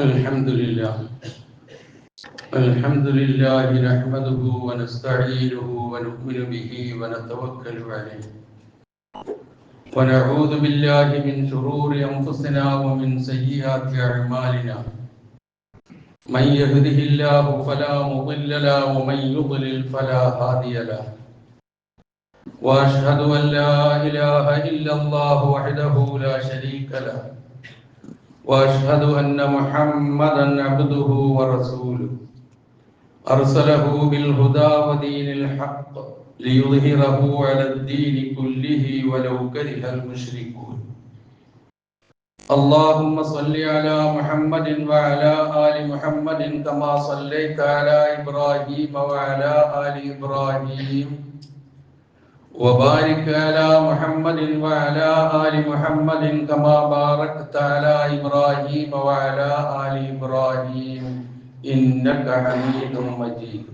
الحمد لله الحمد لله نحمده ونستعينه ونؤمن به ونتوكل عليه ونعوذ بالله من شرور أنفسنا ومن سيئات أعمالنا من يهده الله فلا مضل له ومن يضلل فلا هادي له وأشهد أن لا إله إلا الله وحده لا شريك له وأشهد أن محمدا عبده ورسوله أرسله بالهدى ودين الحق ليظهره على الدين كله ولو كره المشركون اللهم صل على محمد وعلى آل محمد كما صليت على إبراهيم وعلى آل إبراهيم وبارك على محمد وعلى آل محمد كما باركت على إبراهيم وعلى آل إبراهيم إنك حميد مجيد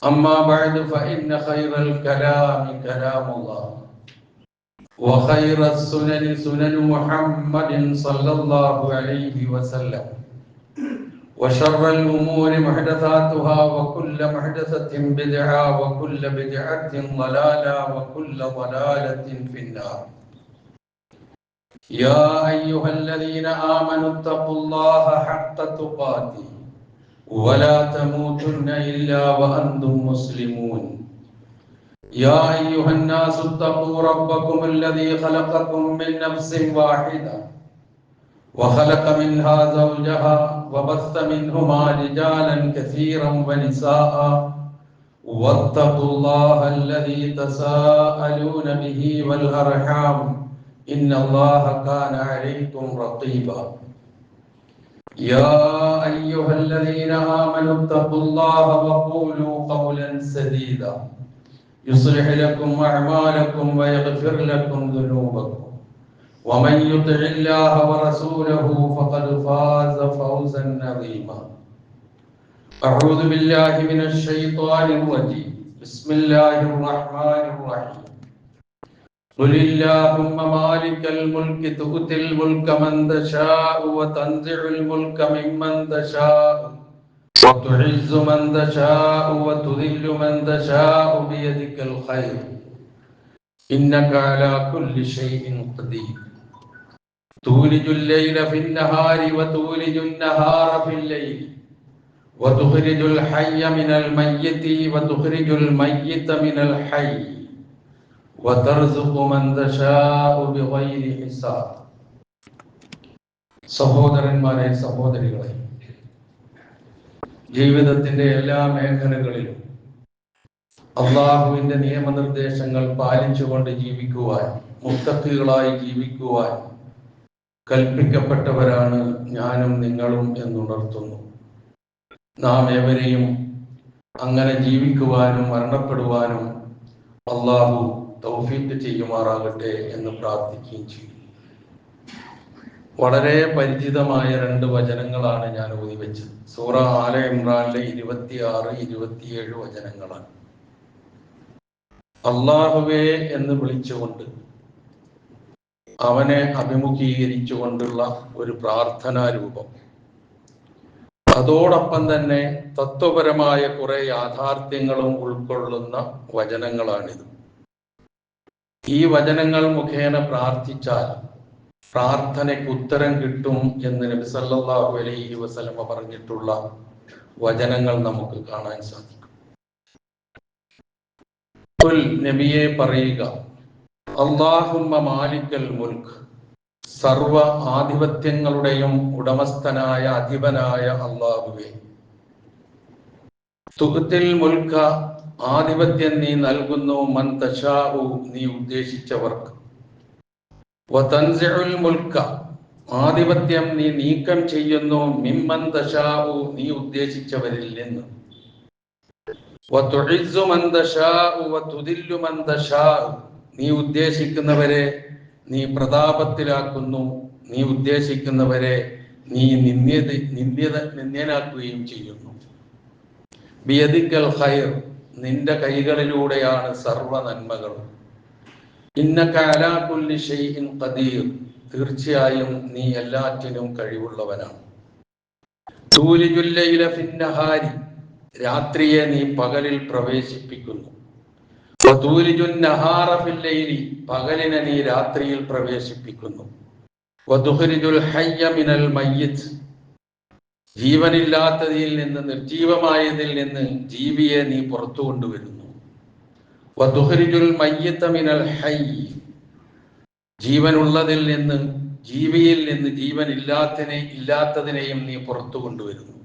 أما بعد فإن خير الكلام كلام الله وخير السنن سنن محمد صلى الله عليه وسلم وشر الأمور محدثاتها وكل محدثة بدعة وكل بدعة ضلالة وكل ضلالة في النار يا أيها الذين آمنوا اتقوا الله حق تقاته ولا تموتن إلا وأنتم مسلمون يا أيها الناس اتقوا ربكم الذي خلقكم من نفس واحدة وخلق منها زوجها وبث منهما رجالا كثيرا ونساء واتقوا الله الذي تساءلون به والأرحام إن الله كان عليكم رقيبا يا أيها الذين آمنوا اتقوا الله وقولوا قولا سديدا يصلح لكم أعمالكم ويغفر لكم ذنوبكم ومن يطع الله ورسوله فقد فاز فوزا عظيما أعوذ بالله من الشيطان الرجيم بسم الله الرحمن الرحيم قل اللهم مالك الملك تؤتي الملك من تشاء وتنزع الملك ممن تشاء وتعز من تشاء وتذل من تشاء بيدك الخير إنك على كل شيء قدير تولج الليل في النهار وتولج النهار في الليل وتخرج الحي من الميت وتخرج الميت من الحي وترزق من تشاء بغير حساب സഹോദരന്മാരെ സഹോദരികളെ ജീവിതത്തിന്റെ എല്ലാ മേഖലകളിലും അള്ളാഹുവിന്റെ നിയമനിർദ്ദേശങ്ങൾ പാലിച്ചുകൊണ്ട് ജീവിക്കുവാൻ മുത്തഖികളായി ജീവിക്കുവാൻ കൽപ്പിക്കപ്പെട്ടവരാണ് ഞാനും നിങ്ങളും എന്നുണർത്തുന്നു. നാം ഏവരെയും അങ്ങനെ ജീവിക്കുവാനും മരണപ്പെടുവാനും അള്ളാഹു തൗഫീഖ് ചെയ്യുമാറാകട്ടെ എന്ന് പ്രാർത്ഥിക്കുകയും ചെയ്യും. വളരെ പരിചിതമായ 2 വചനങ്ങളാണ് ഞാൻ ഓതി വെച്ചത്. സൂറ ആല ഇമ്രാനിലെ 26, 27 വചനങ്ങളാണ്. അള്ളാഹുവേ എന്ന് വിളിച്ചുകൊണ്ട് അവനെ അഭിമുഖീകരിച്ചുകൊണ്ടുള്ള ഒരു പ്രാർത്ഥനാ രൂപം. അതോടൊപ്പം തന്നെ തത്വപരമായ കുറെ യാഥാർത്ഥ്യങ്ങളും ഉൾക്കൊള്ളുന്ന വചനങ്ങളാണിത്. ഈ വചനങ്ങൾ മുഖേന പ്രാർത്ഥിച്ചാൽ പ്രാർത്ഥനയ്ക്ക് ഉത്തരം കിട്ടും എന്ന് നബി സല്ലല്ലാഹു അലൈഹി വസല്ലമ പറഞ്ഞിട്ടുള്ള വചനങ്ങൾ നമുക്ക് കാണാൻ സാധിക്കും. ഖുൽ നബിയെ പറയുക, അല്ലാഹുമ്മ മാലിക്കൽ മുൽക്ക്, സർവ ആധിപത്യങ്ങളുടെയും ഉടമസ്ഥനായ അധിപനായ അല്ലാഹുവേ, തുഖ്തിൽ മുൽക്ക, ആധിപത്യം നീ നൽകുന്നു, മൻ തശാഉ, നീ ഉദ്ദേശിച്ചവർക്ക്, വതൻസിഉൽ മുൽക്ക, ആധിപത്യം നീ നീക്കം ചെയ്യുന്നു, മിമ്മൻ തശാഉ, നീ ഉദ്ദേശിച്ചവരിൽ നിന്ന്, വതുഇസ്സു മൻ തശാഉ വതുദില്ലു മൻ തശാഉ, നീ ഉദ്ദേശിക്കുന്നവരെ നീ പ്രതാപത്തിലാക്കുന്നു, നീ ഉദ്ദേശിക്കുന്നവരെ നീ നിന്ദ്യനാക്കുകയും ചെയ്യുന്നു. ബിയദിക്കൽ ഖൈർ, നിന്റെ കൈകളിലൂടെയാണ് സർവ നന്മകളും. ഇന്നക അലാ കുല്ലി ഷൈഇൻ ഖദീർ, തീർച്ചയായും നീ എല്ലാറ്റിനും കഴിവുള്ളവനാണ്. തൂലിജുൽ ലൈല ഫിന്നഹാരി, രാത്രിയെ നീ പകലിൽ പ്രവേശിപ്പിക്കുന്നു. വതൂലിജുൻ നഹാറ ഫിൽ ലൈലി, പകലിനെ നീ രാത്രിയിൽ പ്രവേശിപ്പിക്കുന്നു. വതുഖ്രിജുൽ ഹയ്യ മിനൽ മയ്യിത്ത്, ജീവനില്ലാത്തതിൽ നിന്ന്, നിർജീവമായതിൽ നിന്ന് ജീവിയെ നീ പുറത്തു കൊണ്ടുവരുന്നു. വതുഖ്രിജുൽ മയ്യിത്ത മിനൽ ഹയ്യ്, ജീവനുള്ളതിൽ നിന്ന്, ജീവിയിൽ നിന്ന് ജീവൻ ഇല്ലാത്തതിനെയും നീ പുറത്തു കൊണ്ടുവരുന്നു.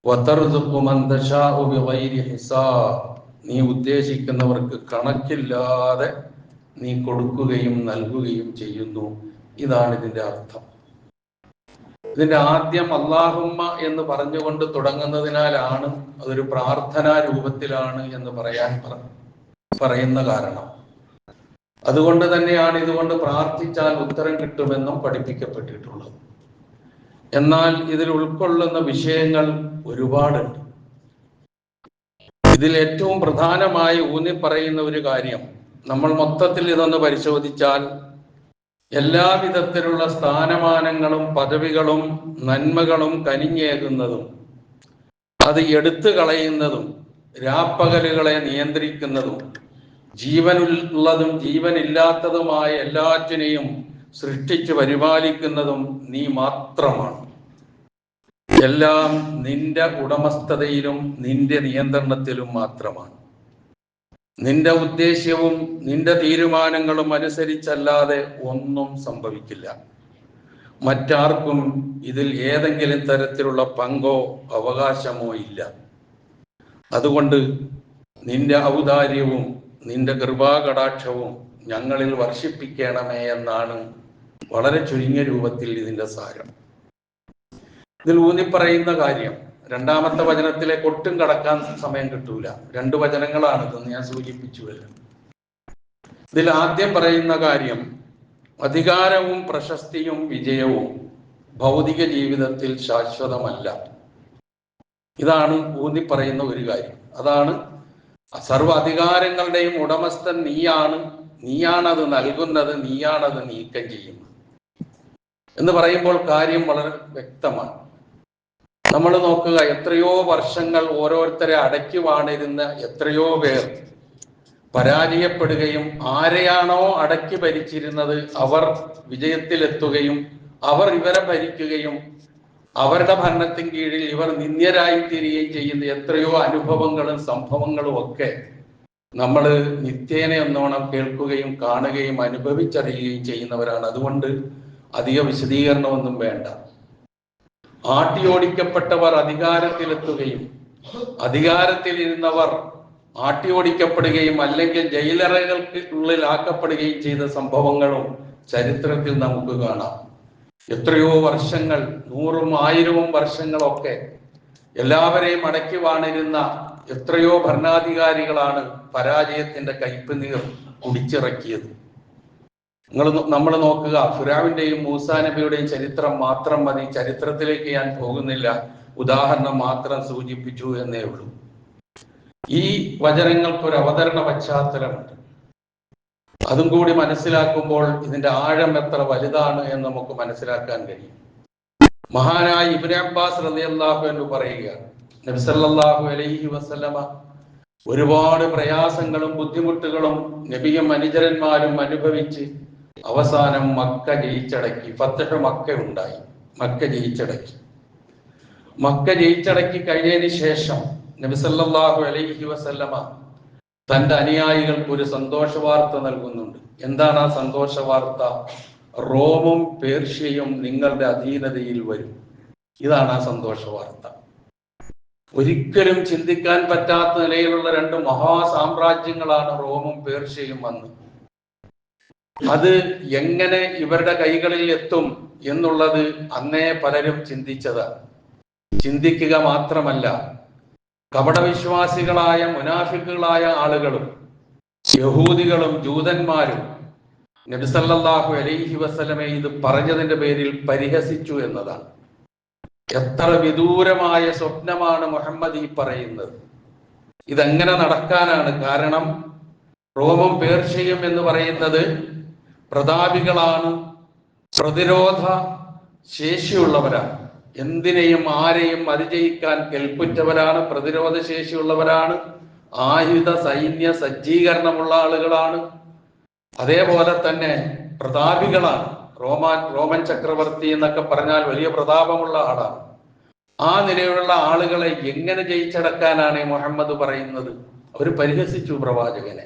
വതർസുഖു മൻ തശാഉ ബിഗൈരി ഹിസാബ്, നീ ഉദ്ദേശിക്കുന്നവർക്ക് കണക്കില്ലാതെ നീ കൊടുക്കുകയും നൽകുകയും ചെയ്യുന്നു. ഇതാണ് ഇതിന്റെ അർത്ഥം. ഇതിന്റെ ആദ്യം അല്ലാഹുമ്മ എന്ന് പറഞ്ഞുകൊണ്ട് തുടങ്ങുന്നതിനാലാണ് അതൊരു പ്രാർത്ഥനാ രൂപത്തിലാണ് എന്ന് പറയുന്ന കാരണം. അതുകൊണ്ട് തന്നെയാണ് ഇതുകൊണ്ട് പ്രാർത്ഥിച്ചാൽ ഉത്തരം കിട്ടുമെന്നും പഠിപ്പിക്കപ്പെട്ടിട്ടുള്ളത്. എന്നാൽ ഇതിൽ ഉൾക്കൊള്ളുന്ന വിഷയങ്ങൾ ഒരുപാടുണ്ട്. ഇതിൽ ഏറ്റവും പ്രധാനമായി ഊന്നി പറയുന്ന ഒരു കാര്യം, നമ്മൾ മൊത്തത്തിൽ ഇതൊന്ന് പരിശോധിച്ചാൽ എല്ലാവിധത്തിലുള്ള സ്ഥാനമാനങ്ങളും പദവികളും നന്മകളും കനിഞ്ഞേകുന്നതും അത് എടുത്തു കളയുന്നതും രാപ്പകലുകളെ നിയന്ത്രിക്കുന്നതും ജീവനുള്ളതും ജീവനില്ലാത്തതുമായ എല്ലാറ്റിനെയും സൃഷ്ടിച്ചു പരിപാലിക്കുന്നതും നീ മാത്രമാണ്. എല്ലാം നിന്റെ ഉടമസ്ഥതയിലും നിന്റെ നിയന്ത്രണത്തിലും മാത്രമാണ്. നിന്റെ ഉദ്ദേശ്യവും നിന്റെ തീരുമാനങ്ങളും അനുസരിച്ചല്ലാതെ ഒന്നും സംഭവിക്കില്ല. മറ്റാർക്കും ഇതിൽ ഏതെങ്കിലും തരത്തിലുള്ള പങ്കോ അവകാശമോ ഇല്ല. അതുകൊണ്ട് നിന്റെ ഔദാര്യവും നിന്റെ കൃപാകടാക്ഷവും ഞങ്ങളിൽ വർഷിപ്പിക്കണമേ എന്നാണ് വളരെ ചുരുങ്ങിയ രൂപത്തിൽ ഇതിന്റെ സാരം. ഇതിൽ ഊന്നിപ്പറയുന്ന കാര്യം, രണ്ടാമത്തെ വചനത്തിലേക്ക് ഒട്ടും കടക്കാൻ സമയം കിട്ടൂല. 2 വചനങ്ങളാണ് ഇതെന്ന് ഞാൻ സൂചിപ്പിച്ചുവല്ലോ. ഇതിൽ ആദ്യം പറയുന്ന കാര്യം, അധികാരവും പ്രശസ്തിയും വിജയവും ഭൗതിക ജീവിതത്തിൽ ശാശ്വതമല്ല. ഇതാണ് ഊന്നിപ്പറയുന്ന ഒരു കാര്യം. അതാണ് സർവ്വ അധികാരങ്ങളുടെയും ഉടമസ്ഥൻ നീയാണത് നൽകുന്നത്, നീയാണത് നീക്കം ചെയ്യുന്നത് എന്ന് പറയുമ്പോൾ കാര്യം വളരെ വ്യക്തമാണ്. നമ്മൾ നോക്കുക, എത്രയോ വർഷങ്ങൾ ഓരോരുത്തരെ അടക്കി വാണിരുന്ന എത്രയോ പേർ പരാജയപ്പെടുകയും ആരെയാണോ അടക്കി ഭരിച്ചിരുന്നത് അവർ വിജയത്തിലെത്തുകയും അവർ ഇവരെ ഭരിക്കുകയും അവരുടെ ഭരണത്തിന് കീഴിൽ ഇവർ നിന്ദ്യരായി തീരുകയും ചെയ്യുന്ന എത്രയോ അനുഭവങ്ങളും സംഭവങ്ങളും ഒക്കെ നമ്മൾ നിത്യേന ഒന്നോണം കേൾക്കുകയും കാണുകയും അനുഭവിച്ചറിയുകയും ചെയ്യുന്നവരാണ്. അതുകൊണ്ട് അധിക വിശദീകരണമൊന്നും വേണ്ട. ആട്ടിയോടിക്കപ്പെട്ടവർ അധികാരത്തിലെത്തുകയും അധികാരത്തിലിരുന്നവർ ആട്ടിയോടിക്കപ്പെടുകയും അല്ലെങ്കിൽ ജയിലറകൾക്കുള്ളിലാക്കപ്പെടുകയും ചെയ്ത സംഭവങ്ങളും ചരിത്രത്തിൽ നമുക്ക് കാണാം. എത്രയോ വർഷങ്ങൾ, 100ഉം 1000ഉം വർഷങ്ങളൊക്കെ എല്ലാവരെയും അടക്കി വാണിരുന്ന എത്രയോ ഭരണാധികാരികളാണ് പരാജയത്തിന്റെ കയ്പുനീർ കുടിച്ചിറക്കിയത്. നമ്മൾ നോക്കുക, ഫിറഔന്റെയും മൂസാ നബിയുടെയും ചരിത്രം മാത്രം മതി. ചരിത്രത്തിലേക്ക് ഞാൻ പോകുന്നില്ല, ഉദാഹരണം മാത്രം സൂചിപ്പിച്ചു എന്നേ ഉള്ളൂ. ഈ വചനങ്ങൾക്കൊരു അവതരണ പശ്ചാത്തലമുണ്ട്. അതും കൂടി മനസ്സിലാക്കുമ്പോൾ ഇതിന്റെ ആഴം എത്ര വലുതാണ് എന്ന് നമുക്ക് മനസ്സിലാക്കാൻ കഴിയും. മഹാനായ ഇബ്നു അബ്ബാസ് റളിയല്ലാഹു അൻഹു പറയുകയാണ്, നബി സല്ലല്ലാഹു അലൈഹി വസല്ലമ ഒരുപാട് പ്രയാസങ്ങളും ബുദ്ധിമുട്ടുകളും നബിയും അനുചരന്മാരും അനുഭവിച്ച് അവസാനം മക്ക ജയിച്ചടക്കി. ഫത്ഹ് മക്ക ഉണ്ടായി. മക്ക ജയിച്ചടക്കി കഴിഞ്ഞതിന് ശേഷം നബി സല്ലല്ലാഹു അലൈഹി വസല്ലമ തന്റെ അനുയായികൾക്ക് ഒരു സന്തോഷ വാർത്ത നൽകുന്നുണ്ട്. എന്താണ് ആ സന്തോഷ വാർത്ത? റോമും പേർഷ്യയും നിങ്ങളുടെ അധീനതയിൽ വരും. ഇതാണ് ആ സന്തോഷ വാർത്ത. ഒരിക്കലും ചിന്തിക്കാൻ പറ്റാത്ത നിലയിലുള്ള 2 മഹാസാമ്രാജ്യങ്ങളാണ് റോമും പേർഷ്യയും വന്ന്. അത് എങ്ങനെ ഇവരുടെ കൈകളിൽ എത്തും എന്നുള്ളത് അന്നേ പലരും ചിന്തിച്ചതാണ്. ചിന്തിക്കുക മാത്രമല്ല, കപടവിശ്വാസികളായ മുനാഫിക്കുകളായ ആളുകളും യഹൂദികളും ജൂതന്മാരും നബി സല്ലല്ലാഹു അലൈഹി വസല്ലമയെ ഇത് പറഞ്ഞതിന്റെ പേരിൽ പരിഹസിച്ചു എന്നതാണ്. എത്ര വിദൂരമായ സ്വപ്നമാണ് മുഹമ്മദ് ഈ പറയുന്നത്. ഇതെങ്ങനെ നടക്കാനാണ്? കാരണം റോമും പേർഷ്യയും എന്ന് പറയുന്നത് പ്രതാപികളാണ്, പ്രതിരോധ ശേഷിയുള്ളവരാണ്. എന്തിനേയും ആരെയും അതിജയിക്കാൻ കെൽപ്പുറ്റവരാണ്, പ്രതിരോധ ശേഷിയുള്ളവരാണ്, ആയുധ സൈന്യ സജ്ജീകരണമുള്ള ആളുകളാണ്. അതേപോലെ തന്നെ പ്രതാപികളാണ്. റോമൻ ചക്രവർത്തി എന്നൊക്കെ പറഞ്ഞാൽ വലിയ പ്രതാപമുള്ള ആളാണ്. ആ നിലയിലുള്ള ആളുകളെ എങ്ങനെ ജയിച്ചടക്കാനാണ് മുഹമ്മദ് പറയുന്നത്? അവർ പരിഹസിച്ചു പ്രവാചകനെ.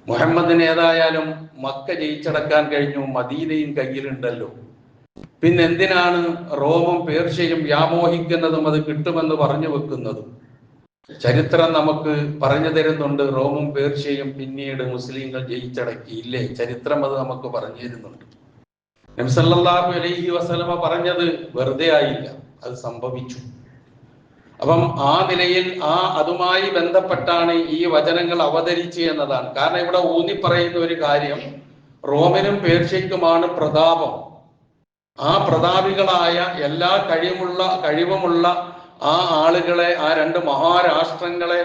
മുഹമ്മദിന് ഏതായാലും മക്ക ജയിച്ചടക്കാൻ കഴിഞ്ഞു, മദീനയും കയ്യിലുണ്ടല്ലോ, പിന്നെന്തിനാണ് റോമും പേർഷ്യയും വ്യാമോഹിക്കുന്നതും അത് കിട്ടുമെന്ന് പറഞ്ഞു വെക്കുന്നതും? ചരിത്രം നമുക്ക് പറഞ്ഞു തരുന്നുണ്ട്. റോമും പേർഷ്യയും പിന്നീട് മുസ്ലിങ്ങൾ ജയിച്ചടക്കിയില്ലേ? ചരിത്രം അത് നമുക്ക് പറഞ്ഞു തരുന്നുണ്ട്. നബി സല്ലല്ലാഹു അലൈഹി വസല്ലമ പറഞ്ഞത് വെറുതെ ആയില്ല, അത് സംഭവിച്ചു. അപ്പം ആ നിലയിൽ അതുമായി ബന്ധപ്പെട്ടാണ് ഈ വചനങ്ങൾ അവതരിച്ച് എന്നതാണ്. കാരണം ഇവിടെ ഊന്നി പറയുന്ന ഒരു കാര്യം, റോമിനും പേർഷ്യയ്ക്കുമാണ് പ്രതാപം. ആ പ്രതാപികളായ എല്ലാ കഴിവുമുള്ള ആ ആളുകളെ, ആ രണ്ട് മഹാരാഷ്ട്രങ്ങളെ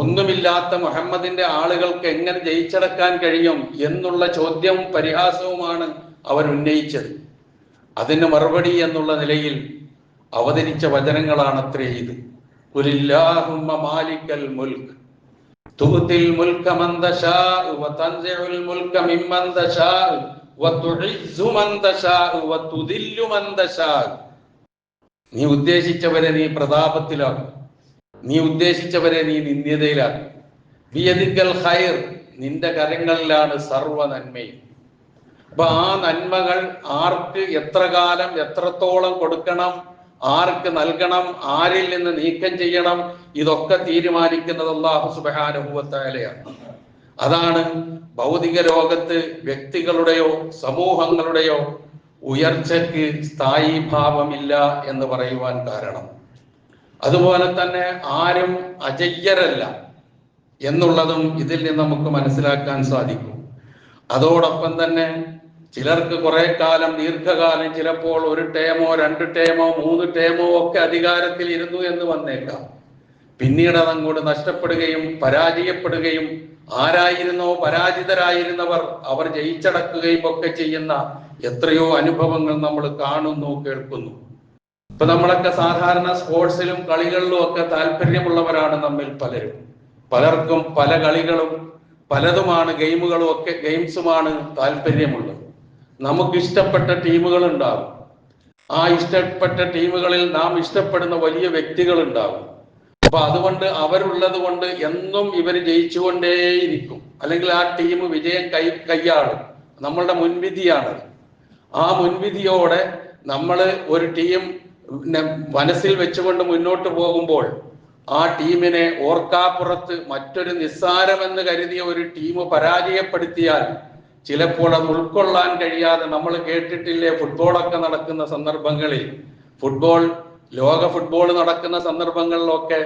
ഒന്നുമില്ലാത്ത മുഹമ്മദിന്റെ ആളുകൾക്ക് എങ്ങനെ ജയിച്ചടക്കാൻ കഴിയും എന്നുള്ള ചോദ്യവും പരിഹാസവുമാണ് അവർ ഉന്നയിച്ചത്. അതിന് മറുപടി എന്നുള്ള നിലയിൽ അവതരിച്ച വചനങ്ങളാണ് അത്രേ ഇത്. ഖുലില്ലാഹുമ്മ മാലിക്കൽ മുൽക്ക് തുഅ്തിൽ മുൽക മൻ തശാഉ വതൻസിഉൽ മുൽക മിമ്മൻ തശാഉ വതുഇസ്സു മൻ തശാഉ വതുദില്ലു മൻ തശാഉ. നീ ഉദ്ദേശിച്ചവരെ നീ പ്രതാപത്തിലാക്കും, നീ ഉദ്ദേശിച്ചവരെ നീ നിന്ദ്യതയിലാക്കും. ബിയദിക്കൽ ഖൈർ, നിന്റെ കരങ്ങളിലാണ് സർവ്വ നന്മയും. അപ്പൊ ആ നന്മകൾ ആർക്ക് എത്ര കാലം എത്രത്തോളം കൊടുക്കണം, ആർക്ക് നൽകണം, ആരിൽ നിന്ന് നീക്കം ചെയ്യണം, ഇതൊക്കെ തീരുമാനിക്കുന്നത് അല്ലാഹു സുബ്ഹാനഹു വ തആലയാണ്. അതാണ് ഭൗതിക ലോകത്ത് വ്യക്തികളുടെയോ സമൂഹങ്ങളുടെയോ ഉയർച്ചയ്ക്ക് സ്ഥായി ഭാവമില്ല എന്ന് പറയുവാൻ കാരണം. അതുപോലെ തന്നെ ആരും അജയ്യരല്ല എന്നുള്ളതും ഇതിൽ നിന്ന് നമുക്ക് മനസ്സിലാക്കാൻ സാധിക്കും. അതോടൊപ്പം തന്നെ ചിലർക്ക് കുറെ കാലം, ദീർഘകാലം, ചിലപ്പോൾ 1 ടേമോ 2 ടേമോ 3 ടേമോ ഒക്കെ അധികാരത്തിൽ ഇരുന്നു എന്ന് വന്നേക്കാം. പിന്നീട് അതങ്ങോട്ട് നഷ്ടപ്പെടുകയും പരാജയപ്പെടുകയും ആരായിരുന്നോ പരാജിതരായിരുന്നവർ അവർ ജയിച്ചടക്കുകയും ഒക്കെ ചെയ്യുന്ന എത്രയോ അനുഭവങ്ങൾ നമ്മൾ കാണുന്നു, കേൾക്കുന്നു. ഇപ്പൊ നമ്മളൊക്കെ സാധാരണ സ്പോർട്സിലും കളികളിലും ഒക്കെ താല്പര്യമുള്ളവരാണ് നമ്മിൽ പലരും. പലർക്കും പല കളികളും പലതുമാണ്, ഗെയിംസുമാണ് താല്പര്യമുള്ളത്. നമുക്ക് ഇഷ്ടപ്പെട്ട ടീമുകൾ ഉണ്ടാവും. ആ ഇഷ്ടപ്പെട്ട ടീമുകളിൽ നാം ഇഷ്ടപ്പെടുന്ന വലിയ വ്യക്തികൾ ഉണ്ടാവും. അപ്പൊ അതുകൊണ്ട് അവരുള്ളത് കൊണ്ട് എന്നും ഇവർ ജയിച്ചുകൊണ്ടേയിരിക്കും, അല്ലെങ്കിൽ ആ ടീം വിജയം കൈയാളും. നമ്മളുടെ മുൻവിധിയാണ്. ആ മുൻവിധിയോടെ നമ്മൾ ഒരു ടീം മനസ്സിൽ വെച്ചുകൊണ്ട് മുന്നോട്ട് പോകുമ്പോൾ ആ ടീമിനെ ഓർക്കാപ്പുറത്ത് മറ്റൊരു നിസ്സാരമെന്ന് കരുതിയ ഒരു ടീം പരാജയപ്പെടുത്തിയാൽ ചിലപ്പോൾ അത് ഉൾക്കൊള്ളാൻ കഴിയാതെ, നമ്മൾ കേട്ടിട്ടില്ലേ ഫുട്ബോളൊക്കെ നടക്കുന്ന സന്ദർഭങ്ങളിൽ, ലോക ഫുട്ബോൾ നടക്കുന്ന സന്ദർഭങ്ങളിലൊക്കെ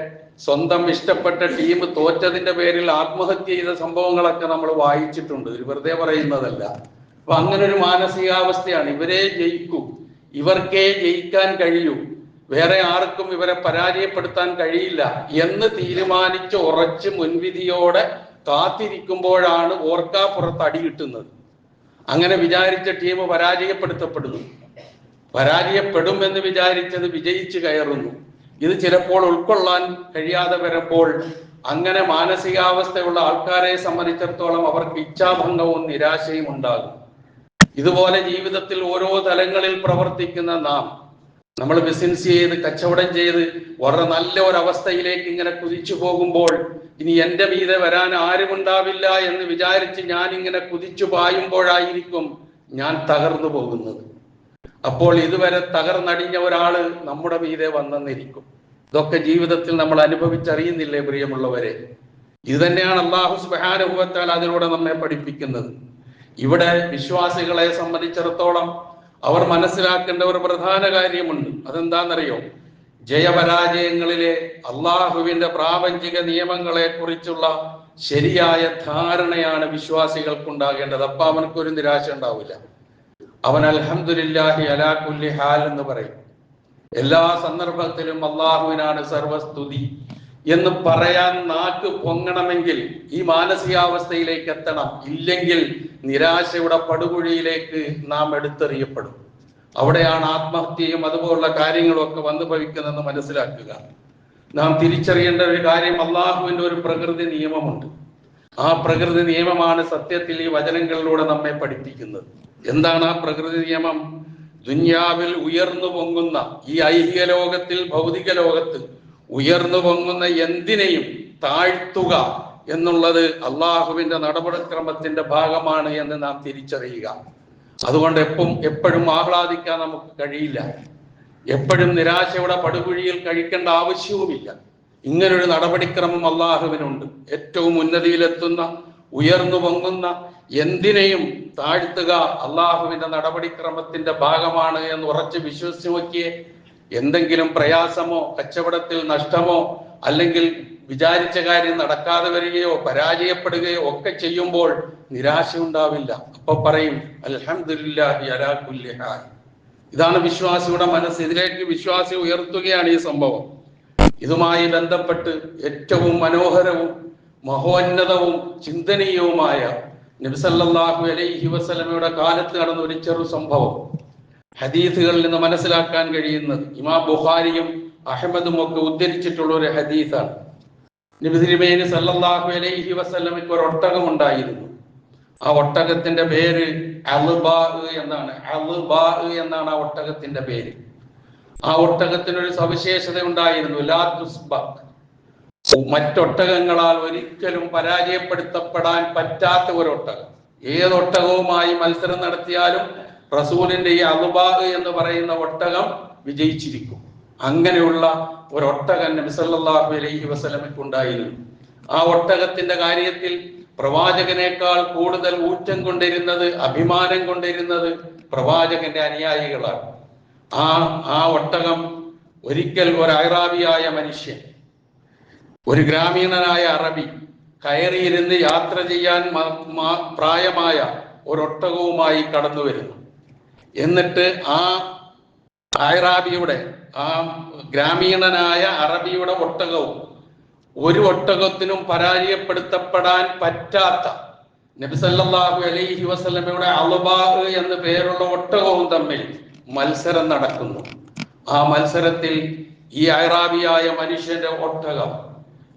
സ്വന്തം ഇഷ്ടപ്പെട്ട ടീം തോറ്റതിന്റെ പേരിൽ ആത്മഹത്യ ചെയ്ത സംഭവങ്ങളൊക്കെ നമ്മൾ വായിച്ചിട്ടുണ്ട്. ഇത് വെറുതെ പറയുന്നതല്ല. അപ്പൊ അങ്ങനെ ഒരു മാനസികാവസ്ഥയാണ്. ഇവരെ ജയിക്കൂ, ഇവർക്കേ ജയിക്കാൻ കഴിയൂ, വേറെ ആർക്കും ഇവരെ പരാജയപ്പെടുത്താൻ കഴിയില്ല എന്ന് തീരുമാനിച്ച് ഉറച്ച് മുൻവിധിയോടെ കാത്തിരിക്കുമ്പോഴാണ് ഓർക്കാപ്പുറത്ത് അടി കിട്ടുന്നത്. അങ്ങനെ വിചാരിച്ച ടീം പരാജയപ്പെടുത്തപ്പെടുന്നു. പരാജയപ്പെടും എന്ന് വിചാരിച്ചത് വിജയിച്ചു കയറുന്നു. ഇത് ചിലപ്പോൾ ഉൾക്കൊള്ളാൻ കഴിയാതെ വരുമ്പോൾ അങ്ങനെ മാനസികാവസ്ഥയുള്ള ആൾക്കാരെ സംബന്ധിച്ചിടത്തോളം അവർക്ക് ഇച്ഛാഭംഗവും നിരാശയും ഉണ്ടാകും. ഇതുപോലെ ജീവിതത്തിൽ ഓരോ തലങ്ങളിൽ പ്രവർത്തിക്കുന്ന നമ്മൾ ബിസിനസ് ചെയ്ത് കച്ചവടം ചെയ്ത് വളരെ നല്ല ഒരവസ്ഥയിലേക്ക് ഇങ്ങനെ കുതിച്ചു പോകുമ്പോൾ ഇനി എൻ്റെ മീതെ വരാൻ ആരുമുണ്ടാവില്ല എന്ന് വിചാരിച്ച് ഞാൻ ഇങ്ങനെ കുതിച്ചു പായുമ്പോഴായിരിക്കും ഞാൻ തകർന്നു പോകുന്നത്. അപ്പോൾ ഇതുവരെ തകർന്നടിഞ്ഞ ഒരാള് നമ്മുടെ മീതെ വന്നെന്നിരിക്കും. ഇതൊക്കെ ജീവിതത്തിൽ നമ്മൾ അനുഭവിച്ചറിയുന്നില്ലേ പ്രിയമുള്ളവരെ? ഇത് തന്നെയാണ് അല്ലാഹു സുബ്ഹാനഹു വ തആല അതിലൂടെ നമ്മെ പഠിപ്പിക്കുന്നത്. ഇവിടെ വിശ്വാസികളെ സംബന്ധിച്ചിടത്തോളം അവർ മനസ്സിലാക്കേണ്ട ഒരു പ്രധാന കാര്യമുണ്ട്. അതെന്താണെന്നറിയോ? ജയപരാജയങ്ങളിലെ അള്ളാഹുവിന്റെ പ്രാപഞ്ചിക നിയമങ്ങളെ കുറിച്ചുള്ള ശരിയായ ധാരണയാണ് വിശ്വാസികൾക്കുണ്ടാകേണ്ടത്. അപ്പൊ അവനക്കൊരു നിരാശ ഉണ്ടാവില്ല. അവൻ അൽഹംദുലില്ലാഹി അലാ കുല്ലി ഹാൽ എന്ന് പറയും. എല്ലാ സന്ദർഭത്തിലും അള്ളാഹുവിനാണ് സർവസ്തുതി എന്ന് പറയാൻ നാക്ക് പൊങ്ങണമെങ്കിൽ ഈ മാനസികാവസ്ഥയിലേക്ക് എത്തണം. ഇല്ലെങ്കിൽ നിരാശയുടെ പടുകുഴിയിലേക്ക് നാം എടുത്തെറിയപ്പെടും. അവിടെയാണ് ആത്മഹത്യയും അതുപോലുള്ള കാര്യങ്ങളും ഒക്കെ വന്നു ഭവിക്കുന്നതെന്ന് മനസ്സിലാക്കുക. നാം തിരിച്ചറിയേണ്ട ഒരു കാര്യം, അള്ളാഹുവിന്റെ ഒരു പ്രകൃതി നിയമമുണ്ട്. ആ പ്രകൃതി നിയമമാണ് സത്യത്തിൽ ഈ വചനങ്ങളിലൂടെ നമ്മെ പഠിപ്പിക്കുന്നത്. എന്താണ് ആ പ്രകൃതി നിയമം? ദുനിയാവിൽ ഉയർന്നു പൊങ്ങുന്ന, ഈ ഐഹിക ലോകത്തിൽ, ഭൗതിക ലോകത്ത് ഉയർന്നു പൊങ്ങുന്ന എന്തിനേയും താഴ്ത്തുക എന്നുള്ളത് അള്ളാഹുവിന്റെ നടപടിക്രമത്തിന്റെ ഭാഗമാണ് എന്ന് നാം തിരിച്ചറിയുക. അതുകൊണ്ട് എപ്പോഴും ആഹ്ലാദിക്കാൻ നമുക്ക് കഴിയില്ല. എപ്പോഴും നിരാശയുടെ പടുകുഴിയിൽ കഴിക്കേണ്ട ആവശ്യവുമില്ല. ഇങ്ങനൊരു നടപടിക്രമം അള്ളാഹുവിനുണ്ട്. ഏറ്റവും ഉന്നതിയിലെത്തുന്ന, ഉയർന്നു പൊങ്ങുന്ന എന്തിനേയും താഴ്ത്തുക അള്ളാഹുവിന്റെ നടപടിക്രമത്തിന്റെ ഭാഗമാണ് എന്ന് ഉറച്ച് വിശ്വസിച്ച് നോക്കിയേ. എന്തെങ്കിലും പ്രയാസമോ കച്ചവടത്തിൽ നഷ്ടമോ അല്ലെങ്കിൽ വിചാരിച്ച കാര്യം നടക്കാതെ വരികയോ പരാജയപ്പെടുകയോ ഒക്കെ ചെയ്യുമ്പോൾ നിരാശ ഉണ്ടാവില്ല. അപ്പൊ പറയും അൽഹംദുലില്ലാഹി അലാ കുല്ലി ഹാൽ. ഇതാണ് വിശ്വാസിയുടെ മനസ്സ്. ഇതിലേക്ക് വിശ്വാസി ഉയർത്തുകയാണ് ഈ സംഭവം. ഇതുമായി ബന്ധപ്പെട്ട് ഏറ്റവും മനോഹരവും മഹോന്നതവും ചിന്തനീയവുമായ നബി സല്ലല്ലാഹു അലൈഹി വസല്ലമയുടെ കാലത്ത് നടന്ന ഒരു ചെറു സംഭവം ഹദീസുകളിൽ നിന്ന് മനസ്സിലാക്കാൻ കഴിയുന്നത് ഇമാം ബുഖാരിയും അഹ്മദും ഒക്കെ ഉദ്ധരിച്ചിട്ടുള്ള ഒരു ഹദീസാണ്. നബി തിരുമേനി സല്ലല്ലാഹു അലൈഹി വസല്ലമയ്ക്ക് ഒരു ഒട്ടകം ഉണ്ടായിരുന്നു. ആ ഒട്ടകത്തിന്റെ പേര് അൽബാ എന്നാണ്. അൽബാ എന്നാണ് ആ ഒട്ടകത്തിന്റെ പേര്. ആ ഒട്ടകത്തിനൊരു സവിശേഷത ഉണ്ടായിരുന്നു, ലാ തുസ്ബഖ്. മറ്റൊട്ടകങ്ങളാൽ ഒരിക്കലും പരാജയപ്പെടുത്തപ്പെടാൻ പറ്റാത്ത ഒരു ഒട്ടകം. ഏതൊട്ടകവുമായി മത്സരം നടത്തിയാലും റസൂലിന്റെ ഈ അൽബാ എന്ന് പറയുന്ന ഒട്ടകം വിജയിച്ചിരിക്കും. അങ്ങനെയുള്ള ഒരൊട്ടകം നബി സല്ലല്ലാഹു അലൈഹി വസല്ലമയ്ക്ക് ഉണ്ടായിരുന്നു. ആ ഒട്ടകത്തിന്റെ കാര്യത്തിൽ പ്രവാചകനേക്കാൾ കൂടുതൽ ഊറ്റം കൊണ്ടിരുന്നത്, അഭിമാനം കൊണ്ടിരുന്നത് പ്രവാചകന്റെ അനുയായികളാണ്. ആ ഒട്ടകം ഒരിക്കൽ ഒരു അയറാബിയായ മനുഷ്യൻ, ഒരു ഗ്രാമീണനായ അറബി കയറിയിരുന്ന് യാത്ര ചെയ്യാൻ പ്രായമായ ഒരൊട്ടകവുമായി കടന്നു വരുന്നു. എന്നിട്ട് ആ അയറാബിയുടെ, ആ ഗ്രാമീണനായ അറബിയുടെ ഒട്ടകവും ഒരു ഒട്ടകത്തിനും പരാജയപ്പെടുത്തപ്പെടാൻ പറ്റാത്ത നബി സല്ലല്ലാഹു അലൈഹി വസല്ലമയുടെ അൽബാ എന്ന് പേരുള്ള ഒട്ടകവും തമ്മിൽ മത്സരം നടക്കുന്നു. ആ മത്സരത്തിൽ ഈ അയറാബിയായ മനുഷ്യന്റെ ഒട്ടകം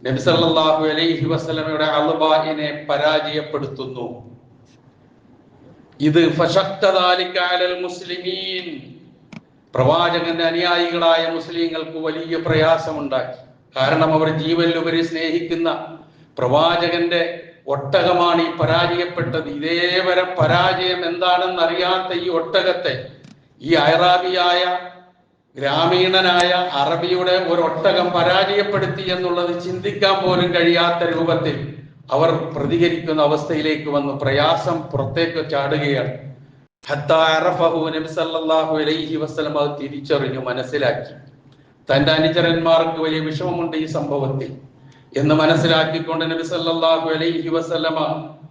നബി സല്ലല്ലാഹു അലൈഹി വസല്ലമയുടെ അൽബാഇനെ പരാജയപ്പെടുത്തുന്നു. ഇത് ഫശഖ്ത ദാലിക അലൽ മുസ്ലിമീൻ, പ്രവാചകന്റെ അനുയായികളായ മുസ്ലിങ്ങൾക്ക് വലിയ പ്രയാസമുണ്ടാക്കി. കാരണം അവർ ജീവനിലുപരി സ്നേഹിക്കുന്ന പ്രവാചകന്റെ ഒട്ടകമാണ് ഈ പരാജയപ്പെട്ടത്. ഇതേവരെ പരാജയം എന്താണെന്ന് അറിയാത്ത ഈ ഒട്ടകത്തെ ഈ അയറാബിയായ ഗ്രാമീണനായ അറബിയുടെ ഒരു ഒട്ടകം പരാജയപ്പെടുത്തി എന്നുള്ളത് ചിന്തിക്കാൻ പോലും കഴിയാത്ത രൂപത്തിൽ അവർ പ്രതികരിക്കുന്ന അവസ്ഥയിലേക്ക് വന്നു. പ്രയാസം പുറത്തേക്ക് ചാടുകയാണ്. നബി സല്ലല്ലാഹു അലൈഹി വസല്ലം അത് തിരിച്ചറിഞ്ഞു, മനസ്സിലാക്കി. തന്റെ അനുചരന്മാർക്ക് വലിയ വിഷമമുണ്ട് ഈ സംഭവത്തിൽ എന്ന് മനസ്സിലാക്കിക്കൊണ്ട് നബി സല്ലല്ലാഹു അലൈഹി വസല്ലമ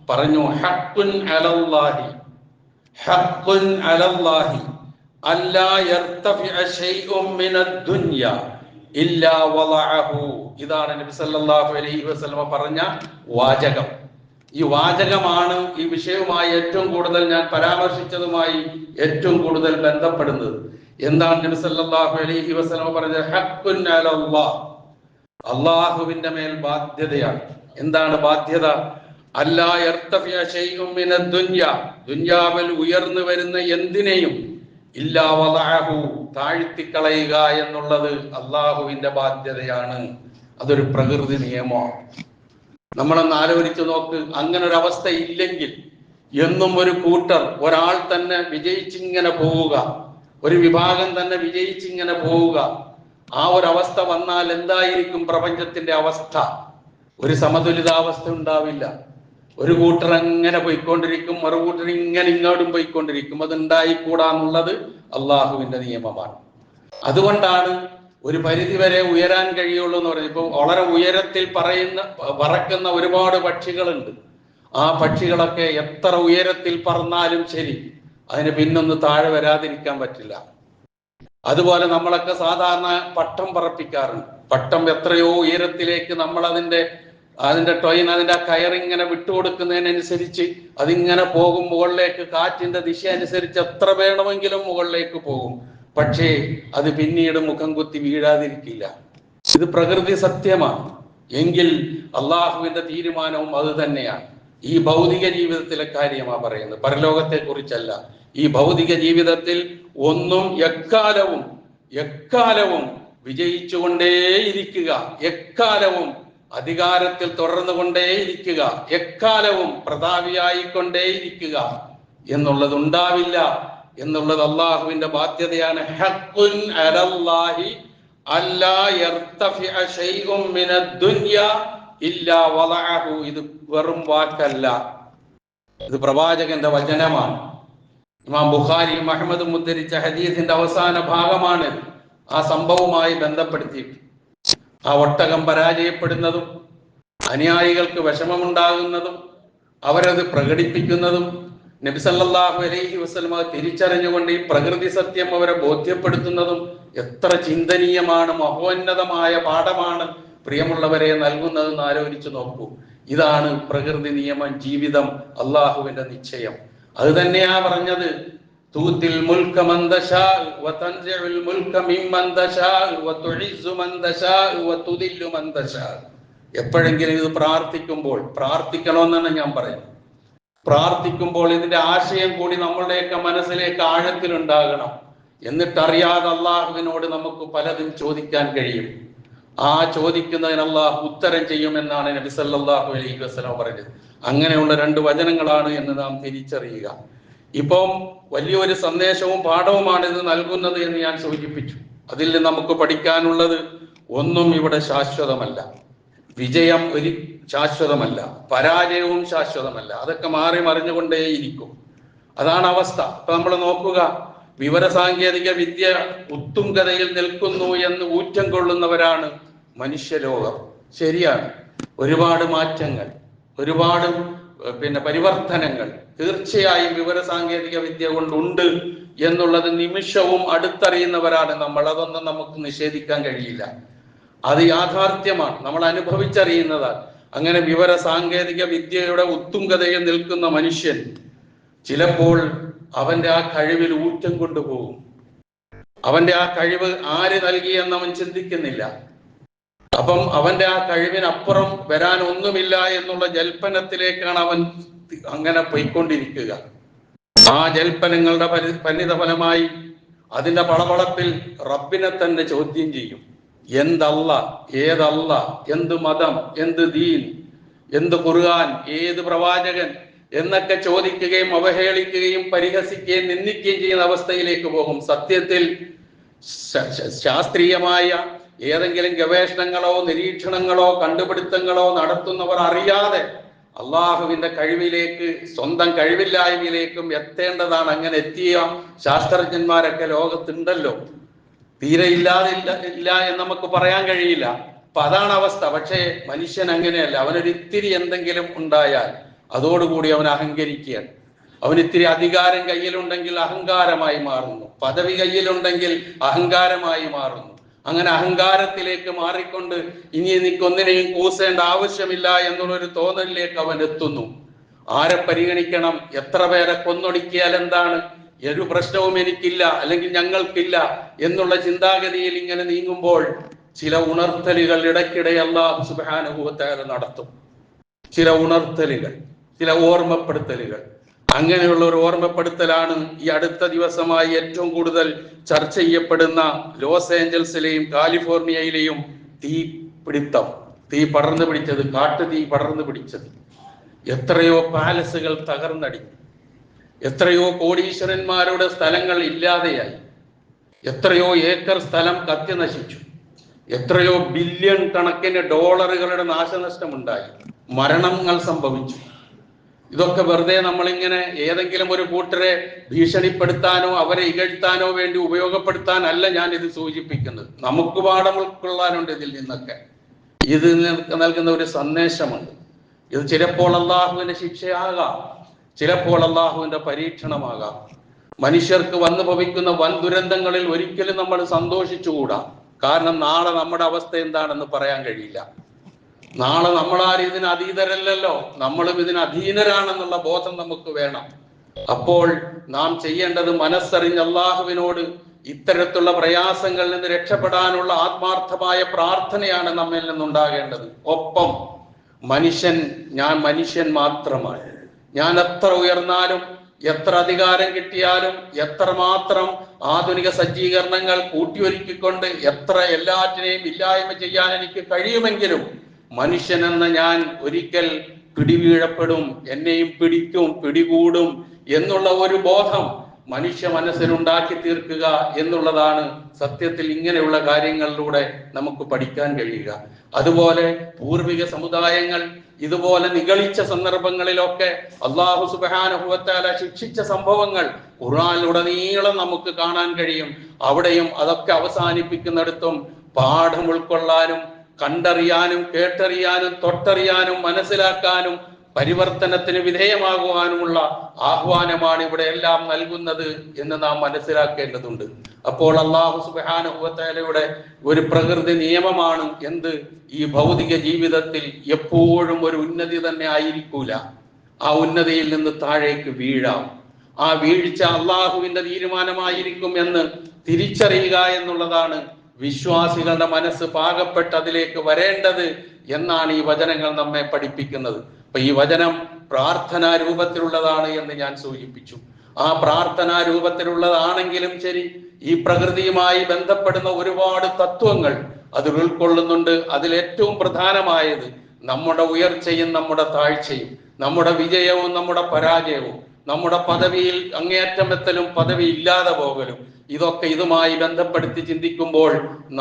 പറഞ്ഞു, ഹഖ്ഖുൻ അലല്ലാഹി, ഹഖ്ഖുൻ അലല്ലാഹി അല്ലാ യർതഫിഅ ശൈഉൻ മിനദ് ദുനിയ ഇല്ലാ വളഅഹു. ഇതാണ് നബി സല്ലല്ലാഹു അലൈഹി വസല്ലമ പറഞ്ഞ വാചകം. ഈ വാചകമാണ് ഈ വിഷയവുമായി ഏറ്റവും കൂടുതൽ ഞാൻ പരാമർശിച്ചതുമായി ഏറ്റവും കൂടുതൽ ബന്ധപ്പെടുന്നത്. എന്താണ് നബി സല്ലല്ലാഹു അലൈഹി വസല്ലമ പറഞ്ഞത്? ഹഖ്ഖുൻ അലല്ലാഹ്, അല്ലാഹുവിന്റെ മേൽ ബാധ്യതയാണ്. എന്താണ് ബാധ്യത? അല്ലാ യർതഫിഅ ശൈഉൻ മിനദ് ദുനിയ, ദുനിയാവിൽ ഉയർന്നു വരുന്ന എന്തിനേയും ഇല്ലാ വളഅഹു, താഴ്ത്തിക്കളയുക എന്നുള്ളത് അല്ലാഹുവിന്റെ ബാധ്യതയാണ്. അതൊരു പ്രകൃതി നിയമമാണ്. നമ്മളൊന്ന് ആലോചിച്ച് നോക്ക്. അങ്ങനെ ഒരു അവസ്ഥ ഇല്ലെങ്കിൽ എന്നും ഒരു കൂട്ടർ, ഒരാൾ തന്നെ വിജയിച്ചിങ്ങനെ പോവുക, ഒരു വിഭാഗം തന്നെ വിജയിച്ചിങ്ങനെ പോവുക, ആ ഒരവസ്ഥ വന്നാൽ എന്തായിരിക്കും പ്രപഞ്ചത്തിന്റെ അവസ്ഥ? ഒരു സമതുലിതാവസ്ഥ ഉണ്ടാവില്ല. ഒരു കൂട്ടർ അങ്ങനെ പോയിക്കൊണ്ടിരിക്കും, മറു കൂട്ടർ ഇങ്ങനെ ഇങ്ങോട്ടും പോയിക്കൊണ്ടിരിക്കും. അത് ഉണ്ടായിക്കൂടാന്നുള്ളത് അള്ളാഹുവിന്റെ നിയമമാണ്. അതുകൊണ്ടാണ് ഒരു പരിധി വരെ ഉയരാൻ കഴിയുള്ളൂ എന്ന് പറയുന്നത്. ഇപ്പൊ വളരെ ഉയരത്തിൽ പറക്കുന്ന ഒരുപാട് പക്ഷികളുണ്ട്. ആ പക്ഷികളൊക്കെ എത്ര ഉയരത്തിൽ പറന്നാലും ശരി, അതിന് പിന്നൊന്ന് താഴെ വരാതിരിക്കാൻ പറ്റില്ല. അതുപോലെ നമ്മളൊക്കെ സാധാരണ പട്ടം പറപ്പിക്കാറുണ്ട്. പട്ടം എത്രയോ ഉയരത്തിലേക്ക് നമ്മൾ അതിന്റെ അതിന്റെ ട്രെയിൻ അതിന്റെ ആ കയറിങ്ങനെ വിട്ടുകൊടുക്കുന്നതിനനുസരിച്ച് അതിങ്ങനെ പോകും മുകളിലേക്ക്, കാറ്റിന്റെ ദിശ അനുസരിച്ച് എത്ര വേണമെങ്കിലും മുകളിലേക്ക് പോകും. പക്ഷേ അത് പിന്നീട് മുഖം കുത്തി വീഴാതിരിക്കില്ല. ഇത് പ്രകൃതി സത്യമാണ്. എങ്കിൽ അള്ളാഹുവിന്റെ തീരുമാനവും അത് തന്നെയാണ്. ഈ ഭൗതിക ജീവിതത്തിലെ കാര്യമാണ് പറയുന്നത്, പരലോകത്തെ കുറിച്ചല്ല. ഈ ഭൗതിക ജീവിതത്തിൽ ഒന്നും എക്കാലവും വിജയിച്ചുകൊണ്ടേയിരിക്കുക, എക്കാലവും അധികാരത്തിൽ തുടർന്നുകൊണ്ടേയിരിക്കുക, എക്കാലവും പ്രതാപിയായിക്കൊണ്ടേയിരിക്കുക എന്നുള്ളത് ഉണ്ടാവില്ല എന്നുള്ളത് അള്ളാഹുവിന്റെ ബാധ്യതയാണ്. ഹഖ്ഖുൻ അലല്ലാഹി അല്ലാ യർതഫിഅ ശൈഉൻ മിനദ്ദുനിയ ഇല്ലാ വളഅഹു. ഇത് വെറും വാക്കല്ല, ഇത് പ്രവാചകന്റെ വചനമാണ്. ഇമാം ബുഖാരിയും അഹ്മദും ഉദ്ധരിച്ച ഹദീസിന്റെ അവസാന ഭാഗമാണ് ആ സംഭവവുമായി ബന്ധപ്പെടുത്തിയിട്ട്. ആ ഒട്ടകം പരാജയപ്പെടുന്നതും അനുയായികൾക്ക് വിഷമമുണ്ടാകുന്നതും അവരത് പ്രകടിപ്പിക്കുന്നതും നബി സല്ലല്ലാഹു അലൈഹി വസല്ലം തിരിച്ചറിഞ്ഞുകൊണ്ട് ഈ പ്രകൃതി സത്യം അവരെ ബോധ്യപ്പെടുത്തുന്നതും എത്ര ചിന്തനീയമാണ്, മഹോന്നതമായ പാഠമാണ് പ്രിയമുള്ളവരെ നൽകുന്നതെന്ന് ആലോചിച്ചു നോക്കൂ. ഇതാണ് പ്രകൃതി നിയമം, ജീവിതം, അള്ളാഹുവിന്റെ നിശ്ചയം. അത് തന്നെയാ പറഞ്ഞത്, തൂത്തിൽ മുൽക മൻ തശാ വതൻസിഉൽ മുൽക മിമ്മൻ തശാ വതുഇസ്സു മൻ തശാ വതുദില്ലു മൻ തശാ. എപ്പോഴെങ്കിലും ഇത് പ്രാർത്ഥിക്കണമെന്നാണ് ഞാൻ പറയുന്നത്. പ്രാർത്ഥിക്കുമ്പോൾ ഇതിന്റെ ആശയം കൂടി നമ്മളുടെയൊക്കെ മനസ്സിലേക്ക് ആഴത്തിലുണ്ടാകണം. എന്നിട്ടറിയാതെ അള്ളാഹുവിനോട് നമുക്ക് പലതും ചോദിക്കാൻ കഴിയും. ആ ചോദിക്കുന്നതിന് അള്ളാഹു ഉത്തരം ചെയ്യുമെന്നാണ് നബി സല്ലല്ലാഹു അലൈഹി വസല്ലം പറഞ്ഞത്. അങ്ങനെയുള്ള 2 വചനങ്ങളാണ് എന്ന് നാം തിരിച്ചറിയുക. ഇപ്പം വലിയൊരു സന്ദേശവും പാഠവുമാണ് ഇത് നൽകുന്നത് എന്ന് ഞാൻ സൂചിപ്പിച്ചു. അതിൽ നമുക്ക് പഠിക്കാനുള്ളത്, ഒന്നും ഇവിടെ ശാശ്വതമല്ല. വിജയം ഒരു ശാശ്വതമല്ല, പരാജയവും ശാശ്വതമല്ല. അതൊക്കെ മാറി മറിഞ്ഞുകൊണ്ടേയിരിക്കും. അതാണ് അവസ്ഥ. ഇപ്പൊ നമ്മൾ നോക്കുക, വിവരസാങ്കേതിക വിദ്യ ഉത്തുംഗതയിൽ നിൽക്കുന്നു എന്ന് ഊറ്റം കൊള്ളുന്നവരാണ് മനുഷ്യലോകം. ശരിയാണ്, ഒരുപാട് മാറ്റങ്ങൾ, ഒരുപാട് പരിവർത്തനങ്ങൾ തീർച്ചയായും വിവരസാങ്കേതിക വിദ്യ കൊണ്ടുണ്ട് എന്നുള്ളത് നിമിഷവും അടുത്തറിയുന്നവരാണ് നമ്മൾ. അതൊന്നും നമുക്ക് നിഷേധിക്കാൻ കഴിയില്ല. അത് യാഥാർത്ഥ്യമാണ്, നമ്മൾ അനുഭവിച്ചറിയുന്നതാണ്. അങ്ങനെ വിവര സാങ്കേതിക വിദ്യയുടെ ഉത്തുംഗതയിൽ നിൽക്കുന്ന മനുഷ്യൻ ചിലപ്പോൾ അവന്റെ ആ കഴിവിൽ ഊറ്റം കൊണ്ടുപോകും. അവന്റെ ആ കഴിവ് ആര് നൽകിയെന്ന് അവൻ ചിന്തിക്കുന്നില്ല. അപ്പം അവന്റെ ആ കഴിവിനപ്പുറം വരാൻ ഒന്നുമില്ല എന്നുള്ള ജൽപ്പനത്തിലേക്കാണ് അവൻ അങ്ങനെ പോയിക്കൊണ്ടിരിക്കുക. ആ ജൽപ്പനങ്ങളുടെ പരിണിത ഫലമായി അതിന്റെ പളപളപ്പിൽ റബ്ബിനെ തന്നെ ചോദ്യം ചെയ്യും. എന്തല്ല, ഏതല്ല, എന്ത് മതം, എന്ത് ദീൻ, എന്ത് ഖുർആൻ, ഏത് പ്രവാചകൻ എന്നൊക്കെ ചോദിക്കുകയും അവഹേളിക്കുകയും പരിഹസിക്കുകയും നിന്ദിക്കുകയും ചെയ്യുന്ന അവസ്ഥയിലേക്ക് പോകും. സത്യത്തിൽ ശാസ്ത്രീയമായ ഏതെങ്കിലും ഗവേഷണങ്ങളോ നിരീക്ഷണങ്ങളോ കണ്ടുപിടുത്തങ്ങളോ നടത്തുന്നവർ അറിയാതെ അള്ളാഹുവിന്റെ കഴിവിലേക്ക്, സ്വന്തം കഴിവില്ലായ്മയിലേക്കും എത്തേണ്ടതാണ്. അങ്ങനെ എത്തിയ ശാസ്ത്രജ്ഞന്മാരൊക്കെ ലോകത്തുണ്ടല്ലോ. തീരെ ഇല്ല എന്ന് നമുക്ക് പറയാൻ കഴിയില്ല. അപ്പൊ അതാണ് അവസ്ഥ. പക്ഷേ മനുഷ്യൻ അങ്ങനെയല്ല. അവനൊരിത്തിരി എന്തെങ്കിലും ഉണ്ടായാൽ അതോടുകൂടി അവൻ അഹങ്കരിക്കുകയാണ്. അവനിത്തിരി അധികാരം കയ്യിലുണ്ടെങ്കിൽ അഹങ്കാരമായി മാറുന്നു, പദവി കയ്യിലുണ്ടെങ്കിൽ അഹങ്കാരമായി മാറുന്നു. അങ്ങനെ അഹങ്കാരത്തിലേക്ക് മാറിക്കൊണ്ട് ഇനി എനിക്കൊന്നിനെയും കൂസേണ്ട ആവശ്യമില്ല എന്നുള്ളൊരു തോന്നലിലേക്ക് അവൻ എത്തുന്നു. ആരെ പരിഗണിക്കണം, എത്ര പേരെ കൊന്നൊടുക്കിയാൽ എന്താണ്, ഒരു പ്രശ്നവും എനിക്കില്ല അല്ലെങ്കിൽ ഞങ്ങൾക്കില്ല എന്നുള്ള ചിന്താഗതിയിൽ ഇങ്ങനെ നീങ്ങുമ്പോൾ ചില ഉണർത്തലുകൾ ഇടയ്ക്കിടെ അല്ലാഹു സുബ്ഹാനഹു വ തആല നടത്തും. ചില ഉണർത്തലുകൾ, ചില ഓർമ്മപ്പെടുത്തലുകൾ. അങ്ങനെയുള്ള ഒരു ഓർമ്മപ്പെടുത്തലാണ് ഈ അടുത്ത ദിവസമായി ഏറ്റവും കൂടുതൽ ചർച്ച ചെയ്യപ്പെടുന്ന ലോസ് ഏഞ്ചൽസിലെയും കാലിഫോർണിയയിലെയും തീ പടർന്നു പിടിച്ചത്, കാട്ടുതീ പടർന്നു പിടിച്ചത്. എത്രയോ പാലസുകൾ തകർന്നടിഞ്ഞു, എത്രയോ കോടീശ്വരന്മാരുടെ സ്ഥലങ്ങൾ ഇല്ലാതെയായി, എത്രയോ ഏക്കർ സ്ഥലം കത്തി നശിച്ചു, എത്രയോ ബില്യൺ കണക്കിന് ഡോളറുകളുടെ നാശനഷ്ടമുണ്ടായി, മരണങ്ങൾ സംഭവിച്ചു. ഇതൊക്കെ വെറുതെ നമ്മളിങ്ങനെ ഏതെങ്കിലും ഒരു കൂട്ടരെ ഭീഷണിപ്പെടുത്താനോ അവരെ ഇകഴ്ത്താനോ വേണ്ടി ഉപയോഗപ്പെടുത്താനല്ല ഞാൻ ഇത് സൂചിപ്പിക്കുന്നത്. നമുക്ക് പാഠം ഉൾക്കൊള്ളാനുണ്ട് ഇതിൽ നിന്നൊക്കെ. ഇത് നൽകുന്ന ഒരു സന്ദേശമുണ്ട്. ഇത് ചിലപ്പോൾ അള്ളാഹുവിന്റെ ശിക്ഷയാകാം, ചിലപ്പോൾ അള്ളാഹുവിന്റെ പരീക്ഷണമാകാം. മനുഷ്യർക്ക് വന്നു ഭവിക്കുന്ന വൻ ദുരന്തങ്ങളിൽ ഒരിക്കലും നമ്മൾ സന്തോഷിച്ചുകൂടാ. കാരണം നാളെ നമ്മുടെ അവസ്ഥ എന്താണെന്ന് പറയാൻ കഴിയില്ല. നാളെ നമ്മളാരും ഇതിന് അതീതരല്ലല്ലോ, നമ്മളും ഇതിന് അധീനരാണെന്നുള്ള ബോധം നമുക്ക് വേണം. അപ്പോൾ നാം ചെയ്യേണ്ടത് മനസ്സറിഞ്ഞ് അള്ളാഹുവിനോട് ഇത്തരത്തിലുള്ള പ്രയാസങ്ങളിൽ നിന്ന് രക്ഷപ്പെടാനുള്ള ആത്മാർത്ഥമായ പ്രാർത്ഥനയാണ് നമ്മിൽ നിന്നുണ്ടാകേണ്ടത്. ഒപ്പം ഞാൻ മനുഷ്യൻ മാത്രമാണ്. ഞാൻ എത്ര ഉയർന്നാലും, എത്ര അധികാരം കിട്ടിയാലും, എത്രമാത്രം ആധുനിക സജ്ജീകരണങ്ങൾ കൂട്ടിയൊരുക്കിക്കൊണ്ട് എത്ര എല്ലാറ്റിനെയും ഇല്ലായ്മ ചെയ്യാൻ എനിക്ക് കഴിയുമെങ്കിലും മനുഷ്യൻ എന്ന ഞാൻ ഒരിക്കൽ പിടിവീഴപ്പെടും, എന്നെയും പിടികൂടും എന്നുള്ള ഒരു ബോധം മനുഷ്യ മനസ്സിലുണ്ടാക്കി തീർക്കുക എന്നുള്ളതാണ് സത്യത്തിൽ ഇങ്ങനെയുള്ള കാര്യങ്ങളിലൂടെ നമുക്ക് പഠിക്കാൻ കഴിയുക. അതുപോലെ പൂർവിക സമുദായങ്ങൾ ഇതുപോലെ നിഗളിച്ച സന്ദർഭങ്ങളിലൊക്കെ അല്ലാഹു സുബ്ഹാനഹു വ തആല ശിക്ഷിച്ച സംഭവങ്ങൾ ഖുർആനിലുടനീളം നമുക്ക് കാണാൻ കഴിയും. അവിടെയും അതൊക്കെ അവസാനിപ്പിക്കുന്നിടത്തും പാഠം ഉൾക്കൊള്ളാനും, കണ്ടറിയാനും, കേട്ടറിയാനും, തൊട്ടറിയാനും, മനസ്സിലാക്കാനും, പരിവർത്തനത്തിന് വിധേയമാകുവാനുമുള്ള ആഹ്വാനമാണ് ഇവിടെ എല്ലാം നൽകുന്നത് എന്ന് നാം മനസ്സിലാക്കേണ്ടതുണ്ട്. അപ്പോൾ അല്ലാഹു സുബ്ഹാനഹു വ തആലയുടെ ഒരു പ്രകൃതി നിയമമാണ് എന്ത്? ഈ ഭൗതിക ജീവിതത്തിൽ എപ്പോഴും ഒരു ഉന്നതി തന്നെ ആയിരിക്കൂല. ആ ഉന്നതിയിൽ നിന്ന് താഴേക്ക് വീഴാം. ആ വീഴ്ച അള്ളാഹുവിന്റെ തീരുമാനമായിരിക്കും എന്ന് തിരിച്ചറിയുക എന്നുള്ളതാണ് വിശ്വാസികളുടെ മനസ്സ് പാകപ്പെട്ട് അതിലേക്ക് വരേണ്ടത് എന്നാണ് ഈ വചനങ്ങൾ നമ്മെ പഠിപ്പിക്കുന്നത്. അപ്പൊ ഈ വചനം പ്രാർത്ഥനാ രൂപത്തിലുള്ളതാണ് എന്ന് ഞാൻ സൂചിപ്പിച്ചു. ആ പ്രാർത്ഥനാ രൂപത്തിലുള്ളതാണെങ്കിലും ശരി, ഈ പ്രകൃതിയുമായി ബന്ധപ്പെടുന്ന ഒരുപാട് തത്വങ്ങൾ അതിൽ ഉൾക്കൊള്ളുന്നുണ്ട്. അതിലേറ്റവും പ്രധാനമായത് നമ്മുടെ ഉയർച്ചയും നമ്മുടെ താഴ്ചയും, നമ്മുടെ വിജയവും നമ്മുടെ പരാജയവും, നമ്മുടെ പദവിയിൽ അങ്ങേയറ്റം എത്തലും പദവി ഇല്ലാതെ പോകലും, ഇതൊക്കെ ഇതുമായി ബന്ധപ്പെടുത്തി ചിന്തിക്കുമ്പോൾ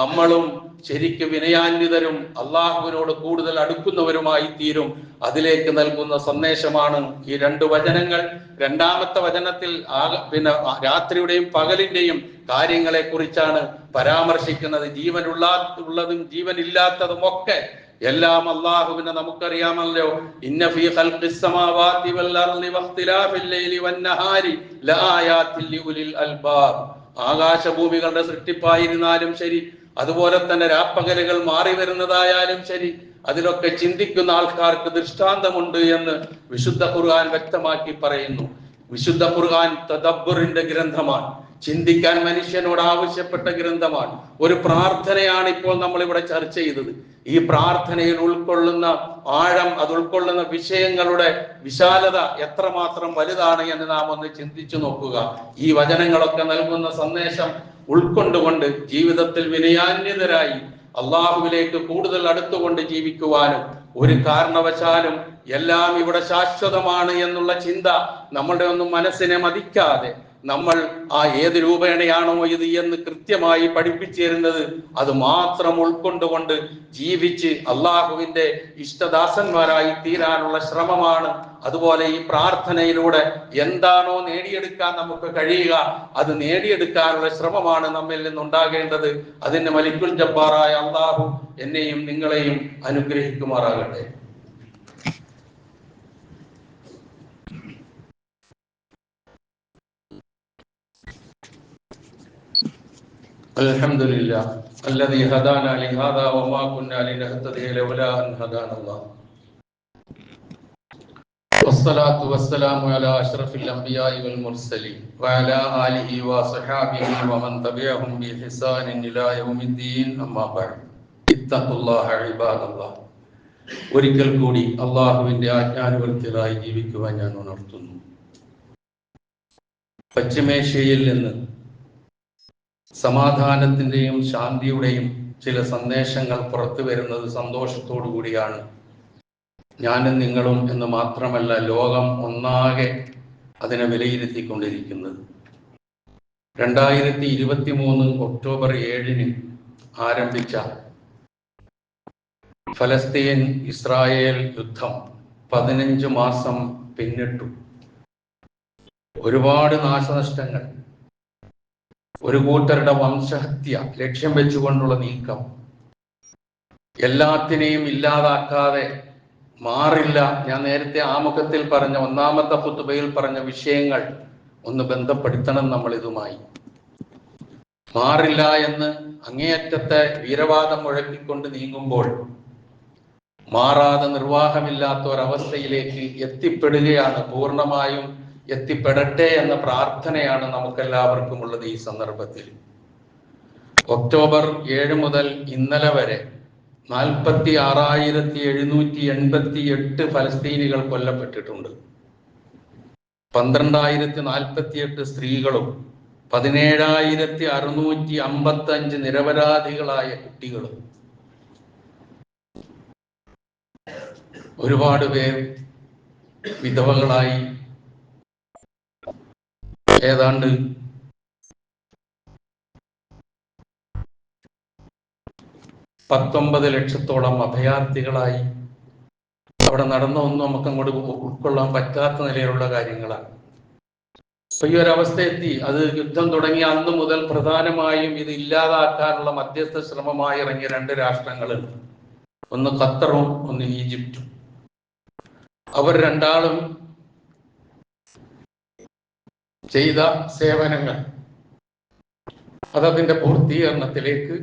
നമ്മളും ശരിക്ക് വിനയാന്വിതരും അള്ളാഹുവിനോട് കൂടുതൽ അടുക്കുന്നവരുമായി തീരും. അതിലേക്ക് നൽകുന്ന സന്ദേശമാണ് ഈ രണ്ട് വചനങ്ങൾ. രണ്ടാമത്തെ വചനത്തിൽ രാത്രിയുടെയും പകലിന്റെയും കാര്യങ്ങളെ കുറിച്ചാണ് പരാമർശിക്കുന്നത്. ജീവനുള്ളതും ജീവനില്ലാത്തതും ഒക്കെ എല്ലാം അള്ളാഹുവിനെ നമുക്കറിയാമല്ലോ. ഇന്ന ഫീ ഖൽഖിസ് സമാവാതി വൽ അർളി വഖ്തിലാഫിൽ ലൈലി വന്നഹാരി ലആയാതിൻ ലിഉലിൽ അൽബാബ്. ആകാശഭൂമികളുടെ സൃഷ്ടിപ്പായിരുന്നാലും ശരി, അതുപോലെ തന്നെ രാപ്പകലുകൾ മാറി വരുന്നതായാലും ശരി, അതിലൊക്കെ ചിന്തിക്കുന്ന ആൾക്കാർക്ക് ദൃഷ്ടാന്തമുണ്ട് എന്ന് വിശുദ്ധ ഖുർആൻ വ്യക്തമാക്കി പറയുന്നു. വിശുദ്ധ ഖുർആൻ തദബ്ബുറിന്റെ ഗ്രന്ഥമാണ്, ചിന്തിക്കാൻ മനുഷ്യനോട് ആവശ്യപ്പെട്ട ഗ്രന്ഥമാണ്. ഒരു പ്രാർത്ഥനയാണ് ഇപ്പോൾ നമ്മൾ ഇവിടെ ചർച്ച ചെയ്തത്. ഈ പ്രാർത്ഥനയിൽ ഉൾക്കൊള്ളുന്ന ആഴം, അത് ഉൾക്കൊള്ളുന്ന വിഷയങ്ങളുടെ വിശാലത എത്രമാത്രം വലുതാണ് എന്ന് നാം ഒന്ന് ചിന്തിച്ചു നോക്കുക. ഈ വചനങ്ങളൊക്കെ നൽകുന്ന സന്ദേശം ഉൾക്കൊണ്ടുകൊണ്ട് ജീവിതത്തിൽ വിനയാന്വിതരായി അള്ളാഹുവിലേക്ക് കൂടുതൽ അടുത്തുകൊണ്ട് ജീവിക്കുവാനും, ഒരു കാരണവശാലും എല്ലാം ഇവിടെ ശാശ്വതമാണ് എന്നുള്ള ചിന്ത നമ്മളുടെ ഒന്നും മനസ്സിനെ മതിക്കാതെ നമ്മൾ ആ ഏത് രൂപേണയാണോ ഇത് എന്ന് കൃത്യമായി പഠിപ്പിച്ചു തരുന്നത് അത് മാത്രം ഉൾക്കൊണ്ടുകൊണ്ട് ജീവിച്ച് അള്ളാഹുവിന്റെ ഇഷ്ടദാസന്മാരായി തീരാനുള്ള ശ്രമമാണ്. അതുപോലെ ഈ പ്രാർത്ഥനയിലൂടെ എന്താണോ നേടിയെടുക്കാൻ നമുക്ക് കഴിയുക അത് നേടിയെടുക്കാനുള്ള ശ്രമമാണ് നമ്മിൽ നിന്നുണ്ടാകേണ്ടത്. അതിന് മലിക്കുൽ ജബ്ബാറായ അള്ളാഹു എന്നെയും നിങ്ങളെയും അനുഗ്രഹിക്കുമാറാകട്ടെ. അൽഹംദുലില്ലാ അല്ലദീ ഹദാനാ ലിഹാദാ വമാ കുന്നാ ലിനഹ്തദിയ ലൗലാ അൻ ഹദാന അല്ലാഹ് വസ്സലാത്തു വസ്സലാമു അലാ അഷ്റഫിൽ അംബിയാഇ വൽ മുർസലീൻ വഅലാ ആലിഹി വസഹാബിഹി വമൻ തബിഅഹും ബിഇഹ്സാനിൻ ഇലാ യൗമിദ്ദീൻ. അമ്മാ ബഅദ്. ഇത്തഖുല്ലാഹ ഇബാദല്ലാഹ്. ഒരിക്കൽ കൂടി അള്ളാഹുവിന്റെ ആജ്ഞാനുവർത്തികളായി ജീവിക്കുവാൻ ഞാൻ ഉണർത്തുന്നു. പശ്ചിമേഷ്യയിൽ നിന്ന് സമാധാനത്തിന്റെയും ശാന്തിയുടെയും ചില സന്ദേശങ്ങൾ പുറത്തു വരുന്നത് സന്തോഷത്തോടു കൂടിയാണ്. ഞാനും നിങ്ങളും എന്ന് മാത്രമല്ല, ലോകം ഒന്നാകെ അതിനെ വിലയിരുത്തിക്കൊണ്ടിരിക്കുന്നത്. 2023 ഒക്ടോബർ 7 ആരംഭിച്ച ഫലസ്തീൻ ഇസ്രായേൽ യുദ്ധം 15 മാസം പിന്നിട്ടു. ഒരുപാട് നാശനഷ്ടങ്ങൾ, ഒരു കൂട്ടരുടെ വംശഹത്യ ലക്ഷ്യം വെച്ചുകൊണ്ടുള്ള നീക്കം, എല്ലാത്തിനെയും ഇല്ലാതാക്കാതെ മാറില്ല. ഞാൻ നേരത്തെ ആമുഖത്തിൽ പറഞ്ഞ ഒന്നാമത്തെ ഖുതുബയിൽ പറഞ്ഞ വിഷയങ്ങൾ ഒന്ന് ബന്ധപ്പെടുത്തണം നമ്മൾ ഇതുമായി. മാറില്ല എന്ന് അങ്ങേയറ്റത്തെ വീരവാദം മുഴക്കിക്കൊണ്ട് നീങ്ങുമ്പോൾ മാറാതെ നിർവാഹമില്ലാത്ത ഒരവസ്ഥയിലേക്ക് എത്തിപ്പെടുകയാണ്. പൂർണ്ണമായും എത്തിപ്പെടട്ടെ എന്ന പ്രാർത്ഥനയാണ് നമുക്കെല്ലാവർക്കും ഉള്ളത്. ഈ സന്ദർഭത്തിൽ ഒക്ടോബർ 7 മുതൽ ഇന്നലെ വരെ 46,788 ഫലസ്തീനികൾ കൊല്ലപ്പെട്ടിട്ടുണ്ട്. 12,048 സ്ത്രീകളും 17,655 നിരപരാധികളായ കുട്ടികളും. ഒരുപാട് പേർ വിധവകളായി. ഏതാണ്ട് 19 ലക്ഷത്തോളം അഭയാർത്ഥികളായി. അവിടെ നടന്ന ഒന്നും നമുക്ക് അങ്ങോട്ട് ഉൾക്കൊള്ളാൻ പറ്റാത്ത നിലയിലുള്ള കാര്യങ്ങളാണ്. അപ്പൊ ഈ ഒരവസ്ഥ എത്തി. അത് യുദ്ധം തുടങ്ങിയ അന്ന് മുതൽ പ്രധാനമായും ഇത് ഇല്ലാതാക്കാനുള്ള മധ്യസ്ഥ ശ്രമമായി ഇറങ്ങിയ 2 രാഷ്ട്രങ്ങളുണ്ട്. ഒന്ന് ഖത്തറും ഒന്ന് ഈജിപ്തും. അവർ രണ്ടാളും ചെയ്ത സേവനങ്ങൾ അതതിന്റെ പൂർത്തീകരണത്തിലേക്ക്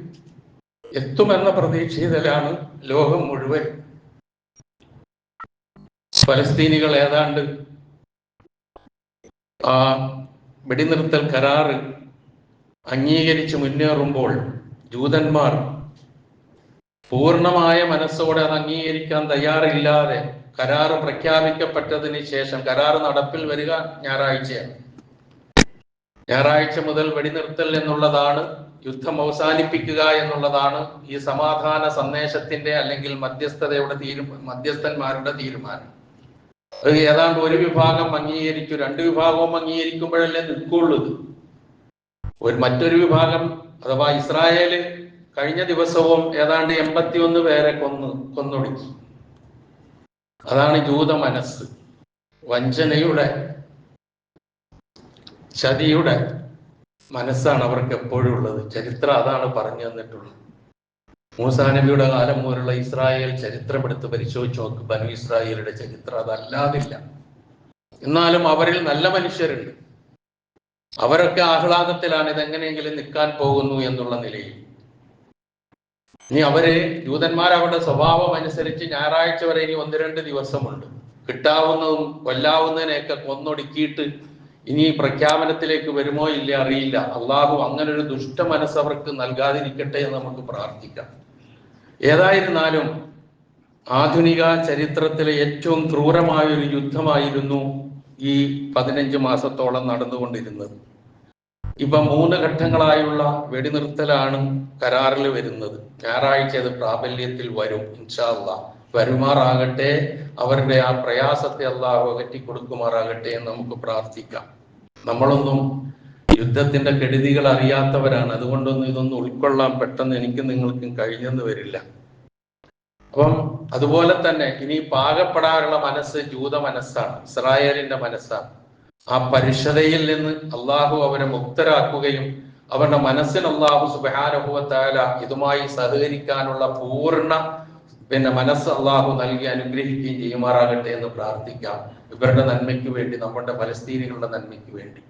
എത്തുമെന്ന പ്രതീക്ഷയിലാണ് ലോകം മുഴുവൻ. ഫലസ്തീനികൾ ഏതാണ്ട് ആ വെടിനിർത്തൽ കരാറ് അംഗീകരിച്ച് മുന്നേറുമ്പോൾ ജൂതന്മാർ പൂർണ്ണമായ മനസ്സോടെ അത് അംഗീകരിക്കാൻ തയ്യാറില്ലാതെ കരാറ് പ്രഖ്യാപിക്കപ്പെട്ടതിന് ശേഷം, കരാറ് നടപ്പിൽ വരിക ഞായറാഴ്ചയാണ്. ഞായറാഴ്ച മുതൽ വെടിനിർത്തൽ എന്നുള്ളതാണ്, യുദ്ധം അവസാനിപ്പിക്കുക എന്നുള്ളതാണ് ഈ സമാധാന സന്ദേശത്തിന്റെ അല്ലെങ്കിൽ മധ്യസ്ഥന്മാരുടെ തീരുമാനം. അത് ഏതാണ്ട് ഒരു വിഭാഗം അംഗീകരിച്ചു. 2 വിഭാഗവും അംഗീകരിക്കുമ്പോഴല്ലേ നിൽക്കുള്ളൂ. മറ്റൊരു വിഭാഗം അഥവാ ഇസ്രായേല് കഴിഞ്ഞ ദിവസവും ഏതാണ്ട് 81 പേരെ കൊന്നൊടുക്കി. അതാണ് ജൂത മനസ്സ്. വഞ്ചനയുടെ, ചതിയുടെ മനസ്സാണ് അവർക്ക് എപ്പോഴും ഉള്ളത്. ചരിത്രം അതാണ് പറഞ്ഞു തന്നിട്ടുള്ളത്. മൂസാ നബിയുടെ കാലം മുതലുള്ള ഇസ്രായേൽ ചരിത്രം എടുത്ത് പരിശോധിച്ച് നോക്ക്. ബനു ഇസ്രായേലിന്റെ ചരിത്രം അതല്ലാതില്ല. എന്നാലും അവരിൽ നല്ല മനുഷ്യരുണ്ട്. അവരൊക്കെ ആഹ്ലാദത്തിലാണ് ഇതെങ്ങനെയെങ്കിലും നിൽക്കാൻ പോകുന്നു എന്നുള്ള നിലയിൽ. ഇനി ജൂതന്മാരവരുടെ സ്വഭാവം അനുസരിച്ച് ഞായറാഴ്ച വരെ ഇനി 1-2 ദിവസമുണ്ട്. കിട്ടാവുന്നതും കൊല്ലാവുന്നതിനെയൊക്കെ കൊന്നൊടുക്കിയിട്ട് ഇനി പ്രഖ്യാപനത്തിലേക്ക് വരുമോ ഇല്ല അറിയില്ല. അള്ളാഹു അങ്ങനൊരു ദുഷ്ട മനസ്സ് അവർക്ക് നൽകാതിരിക്കട്ടെ എന്ന് നമുക്ക് പ്രാർത്ഥിക്കാം. ഏതായിരുന്നാലും ആധുനിക ചരിത്രത്തിലെ ഏറ്റവും ക്രൂരമായ ഒരു യുദ്ധമായിരുന്നു ഈ 15 മാസത്തോളം നടന്നുകൊണ്ടിരുന്നത്. ഇപ്പൊ 3 ഘട്ടങ്ങളായുള്ള വെടിനിർത്തലാണ് കരാറിൽ വരുന്നത്. ഞായറാഴ്ച അത് പ്രാബല്യത്തിൽ വരും. ഇൻഷാ അല്ലാഹ് വരുമാറാകട്ടെ. അവരുടെ ആ പ്രയാസത്തെ അള്ളാഹു അകറ്റി കൊടുക്കുമാറാകട്ടെ എന്ന് നമുക്ക് പ്രാർത്ഥിക്കാം. നമ്മളൊന്നും യുദ്ധത്തിന്റെ കെടുതികൾ അറിയാത്തവരാണ്. അതുകൊണ്ടൊന്നും ഇതൊന്നും ഉൾക്കൊള്ളാൻ പെട്ടെന്ന് എനിക്കും നിങ്ങൾക്കും കഴിഞ്ഞെന്ന് വരില്ല. അപ്പം അതുപോലെ തന്നെ ഇനി പാകപ്പെടാനുള്ള മനസ്സ് ജൂത മനസ്സാണ്, ഇസ്രായേലിന്റെ മനസ്സാണ്. ആ പരുഷതയിൽ നിന്ന് അള്ളാഹു അവരെ മുക്തരാക്കുകയും അവരുടെ മനസ്സിന് അള്ളാഹു സുബ്ഹാനഹു വ തആല ഇതുമായി സഹകരിക്കാനുള്ള പൂർണ്ണ മനസ്സ് അള്ളാഹു നൽകി അനുഗ്രഹിക്കുകയും ചെയ്യുമാറാകട്ടെ എന്ന് പ്രാർത്ഥിക്കാം. ഇവരുടെ നന്മയ്ക്ക് വേണ്ടി, നമ്മുടെ ഫലസ്തീനികളുടെ നന്മയ്ക്ക് വേണ്ടി.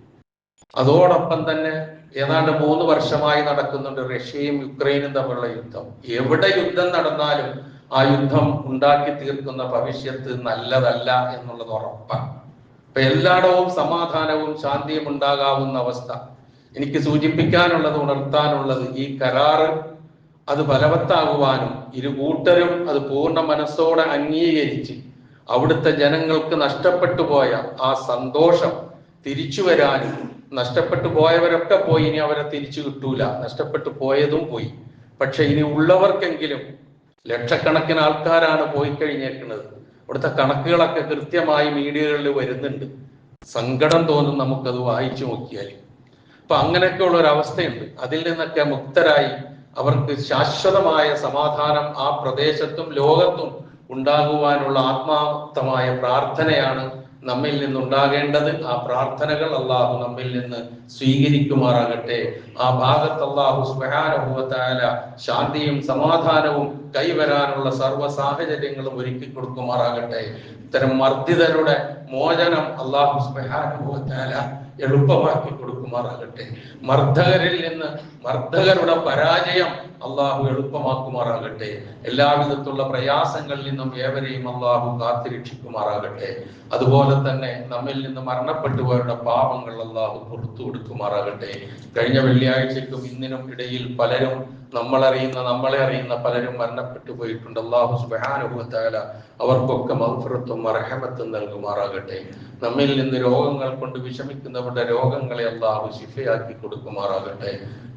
അതോടൊപ്പം തന്നെ ഏതാണ്ട് 3 വർഷമായി നടക്കുന്നുണ്ട് റഷ്യയും യുക്രൈനും തമ്മിലുള്ള യുദ്ധം. എവിടെ യുദ്ധം നടന്നാലും ആ യുദ്ധം ഉണ്ടാക്കി തീർക്കുന്ന ഭവിഷ്യത്ത് നല്ലതല്ല എന്നുള്ളത് ഉറപ്പാണ്. അപ്പൊ എല്ലായിടവും സമാധാനവും ശാന്തിയും ഉണ്ടാകാവുന്ന അവസ്ഥ. എനിക്ക് സൂചിപ്പിക്കാനുള്ളത്, ഉണർത്താനുള്ളത്, ഈ കരാറ് അത് ഫലവത്താകുവാനും 2 കൂട്ടരും അത് പൂർണ്ണ മനസ്സോടെ അംഗീകരിച്ച് അവിടുത്തെ ജനങ്ങൾക്ക് നഷ്ടപ്പെട്ടു പോയ ആ സന്തോഷം തിരിച്ചു വരാനും, നഷ്ടപ്പെട്ടു പോയവരൊക്കെ പോയി, ഇനി അവരെ തിരിച്ചു കിട്ടൂല. നഷ്ടപ്പെട്ടു പോയതും പോയി. പക്ഷെ ഇനി ഉള്ളവർക്കെങ്കിലും, ലക്ഷക്കണക്കിന് ആൾക്കാരാണ് പോയി കഴിഞ്ഞേക്കുന്നത്. ഇവിടുത്തെ കണക്കുകളൊക്കെ കൃത്യമായി മീഡിയകളിൽ വരുന്നുണ്ട്. സങ്കടം തോന്നും നമുക്കത് വായിച്ചു നോക്കിയാൽ. അപ്പൊ അങ്ങനെയൊക്കെയുള്ള ഒരു അവസ്ഥയുണ്ട്. അതിൽ നിന്നൊക്കെ മുക്തരായി അവർക്ക് ശാശ്വതമായ സമാധാനം ആ പ്രദേശത്തും ലോകത്തും ഉണ്ടാകുവാനുള്ള ആത്മാർത്ഥമായ പ്രാർത്ഥനയാണ് നമ്മിൽ നിന്നുണ്ടാകേണ്ടത്. ആ പ്രാർത്ഥനകൾ അള്ളാഹു നമ്മിൽ നിന്ന് സ്വീകരിക്കുമാറാകട്ടെ. ആ ഭാഗത്ത് അള്ളാഹു സുബ്ഹാനഹു വ തആല ശാന്തിയും സമാധാനവും കൈവരാനുള്ള സർവ്വ സാഹചര്യങ്ങളും ഒരുക്കി കൊടുക്കുമാറാകട്ടെ. ഇത്തരം മർദ്ദിതരുടെ മോചനം അള്ളാഹു സുബ്ഹാനഹു വ തആല എളുപ്പമാക്കി കൊടുക്കുമാറാകട്ടെ. മർദ്ദകരുടെ പരാജയം അള്ളാഹു എളുപ്പമാക്കുമാറാകട്ടെ. എല്ലാവിധത്തിലുള്ള പ്രയാസങ്ങളിൽ നിന്നും ഏവരെയും അള്ളാഹു കാത്തുരക്ഷിക്കുമാറാകട്ടെ. അതുപോലെ തന്നെ നമ്മിൽ നിന്ന് മരണപ്പെട്ടുപോയവരുടെ പാപങ്ങൾ അള്ളാഹു പുറത്തു കൊടുക്കുമാറാകട്ടെ. കഴിഞ്ഞ വെള്ളിയാഴ്ചക്കും ഇന്നിനും ഇടയിൽ പലരും നമ്മളെ അറിയുന്ന പലരും മരണപ്പെട്ടു പോയിട്ടുണ്ട്. അള്ളാഹു സുബ്ഹാനഹു വ തആല അവർക്കൊക്കെ മഗ്ഫിറത്തും മർഹമത്തും നൽകുമാറാകട്ടെ. നമ്മിൽ നിന്ന് രോഗങ്ങൾ കൊണ്ട് വിഷമിക്കുന്നവരുടെ രോഗങ്ങളെ അള്ളാഹു ശിഫയാക്കി കൊടുക്കുമാറാകട്ടെ.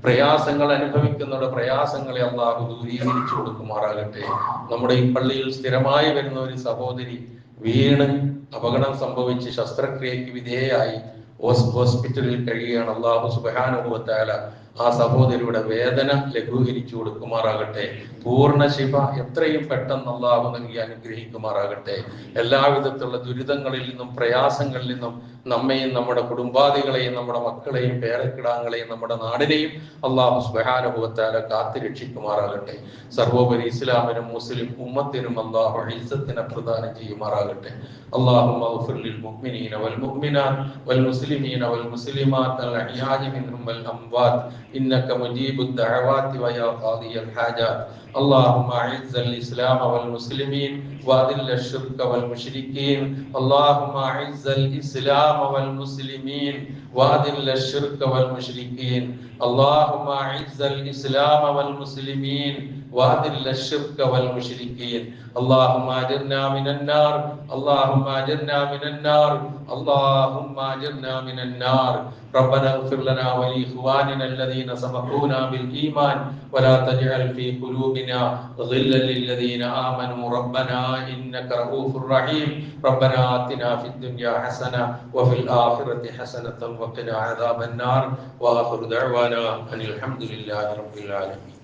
പ്രയാസങ്ങൾ അനുഭവിക്കുന്നവരുടെ പ്രയാസങ്ങളെ അള്ളാഹു ദൂരീകരിച്ചു കൊടുക്കുമാറാകട്ടെ. നമ്മുടെ ഈ പള്ളിയിൽ സ്ഥിരമായി വരുന്ന ഒരു സഹോദരി വീണ് അപകടം സംഭവിച്ച് ശസ്ത്രക്രിയക്ക് വിധേയയായി ഹോസ്പിറ്റലിൽ കഴിയുകയാണ്. അള്ളാഹു സുബ്ഹാനഹു വ തആല ആ സഹോദരിയുടെ വേദന ലഘൂകരിച്ചു കൊടുക്കുമാറാകട്ടെ. പൂർണ്ണ ശിഫ എത്രയും പെട്ടെന്ന് അള്ളാഹു നൽകി അനുഗ്രഹിക്കുമാറാകട്ടെ. എല്ലാവിധത്തിലുള്ള ദുരിതങ്ങളിൽ നിന്നും പ്രയാസങ്ങളിൽ നിന്നും നമ്മെയും നമ്മുടെ കുടുംബാദികളെയും നമ്മുടെ മക്കളെയും പേരക്കിടാങ്ങളെയും നമ്മുടെ നാടിനെയും അള്ളാഹു സുബ്ഹാനഹു വ തആല കാത്തു രക്ഷിക്കുമാറാകട്ടെ. സർവോപരി ഇസ്ലാമിനും മുസ്ലിം ഉമ്മത്തിനും അള്ളാഹു ഇസ്സത്തിനെ പ്രദാനം ചെയ്യുമാറാകട്ടെ. اللهم اغفر للمؤمنين والمؤمنات والمسلمين والمسلمات الأحياء منهم والأموات إنك مجيب الدعوات ويا قاضي الحاجات. اللهم أعز الإسلام والمسلمين وأذل الشرك والمشركين. اللهم أعز الإسلام والمسلمين وأذل الشرك والمشركين. اللهم أعز الإسلام والمسلمين وأذل الشرك والمشركين. اللهم أجرنا من النار. اللهم أجرنا من النار. اللهم أجرنا من النار. ربنا اغفر لنا ولإخواننا الذين سبقونا بالإيمان ولا تجعل في قلوبنا غلا للذين آمنوا ربنا إنك رؤوف رحيم. ربنا آتنا في الدنيا حسنة وفي الآخرة حسنة وقنا عذاب النار. وآخر دعوانا أن الحمد لله رب العالمين.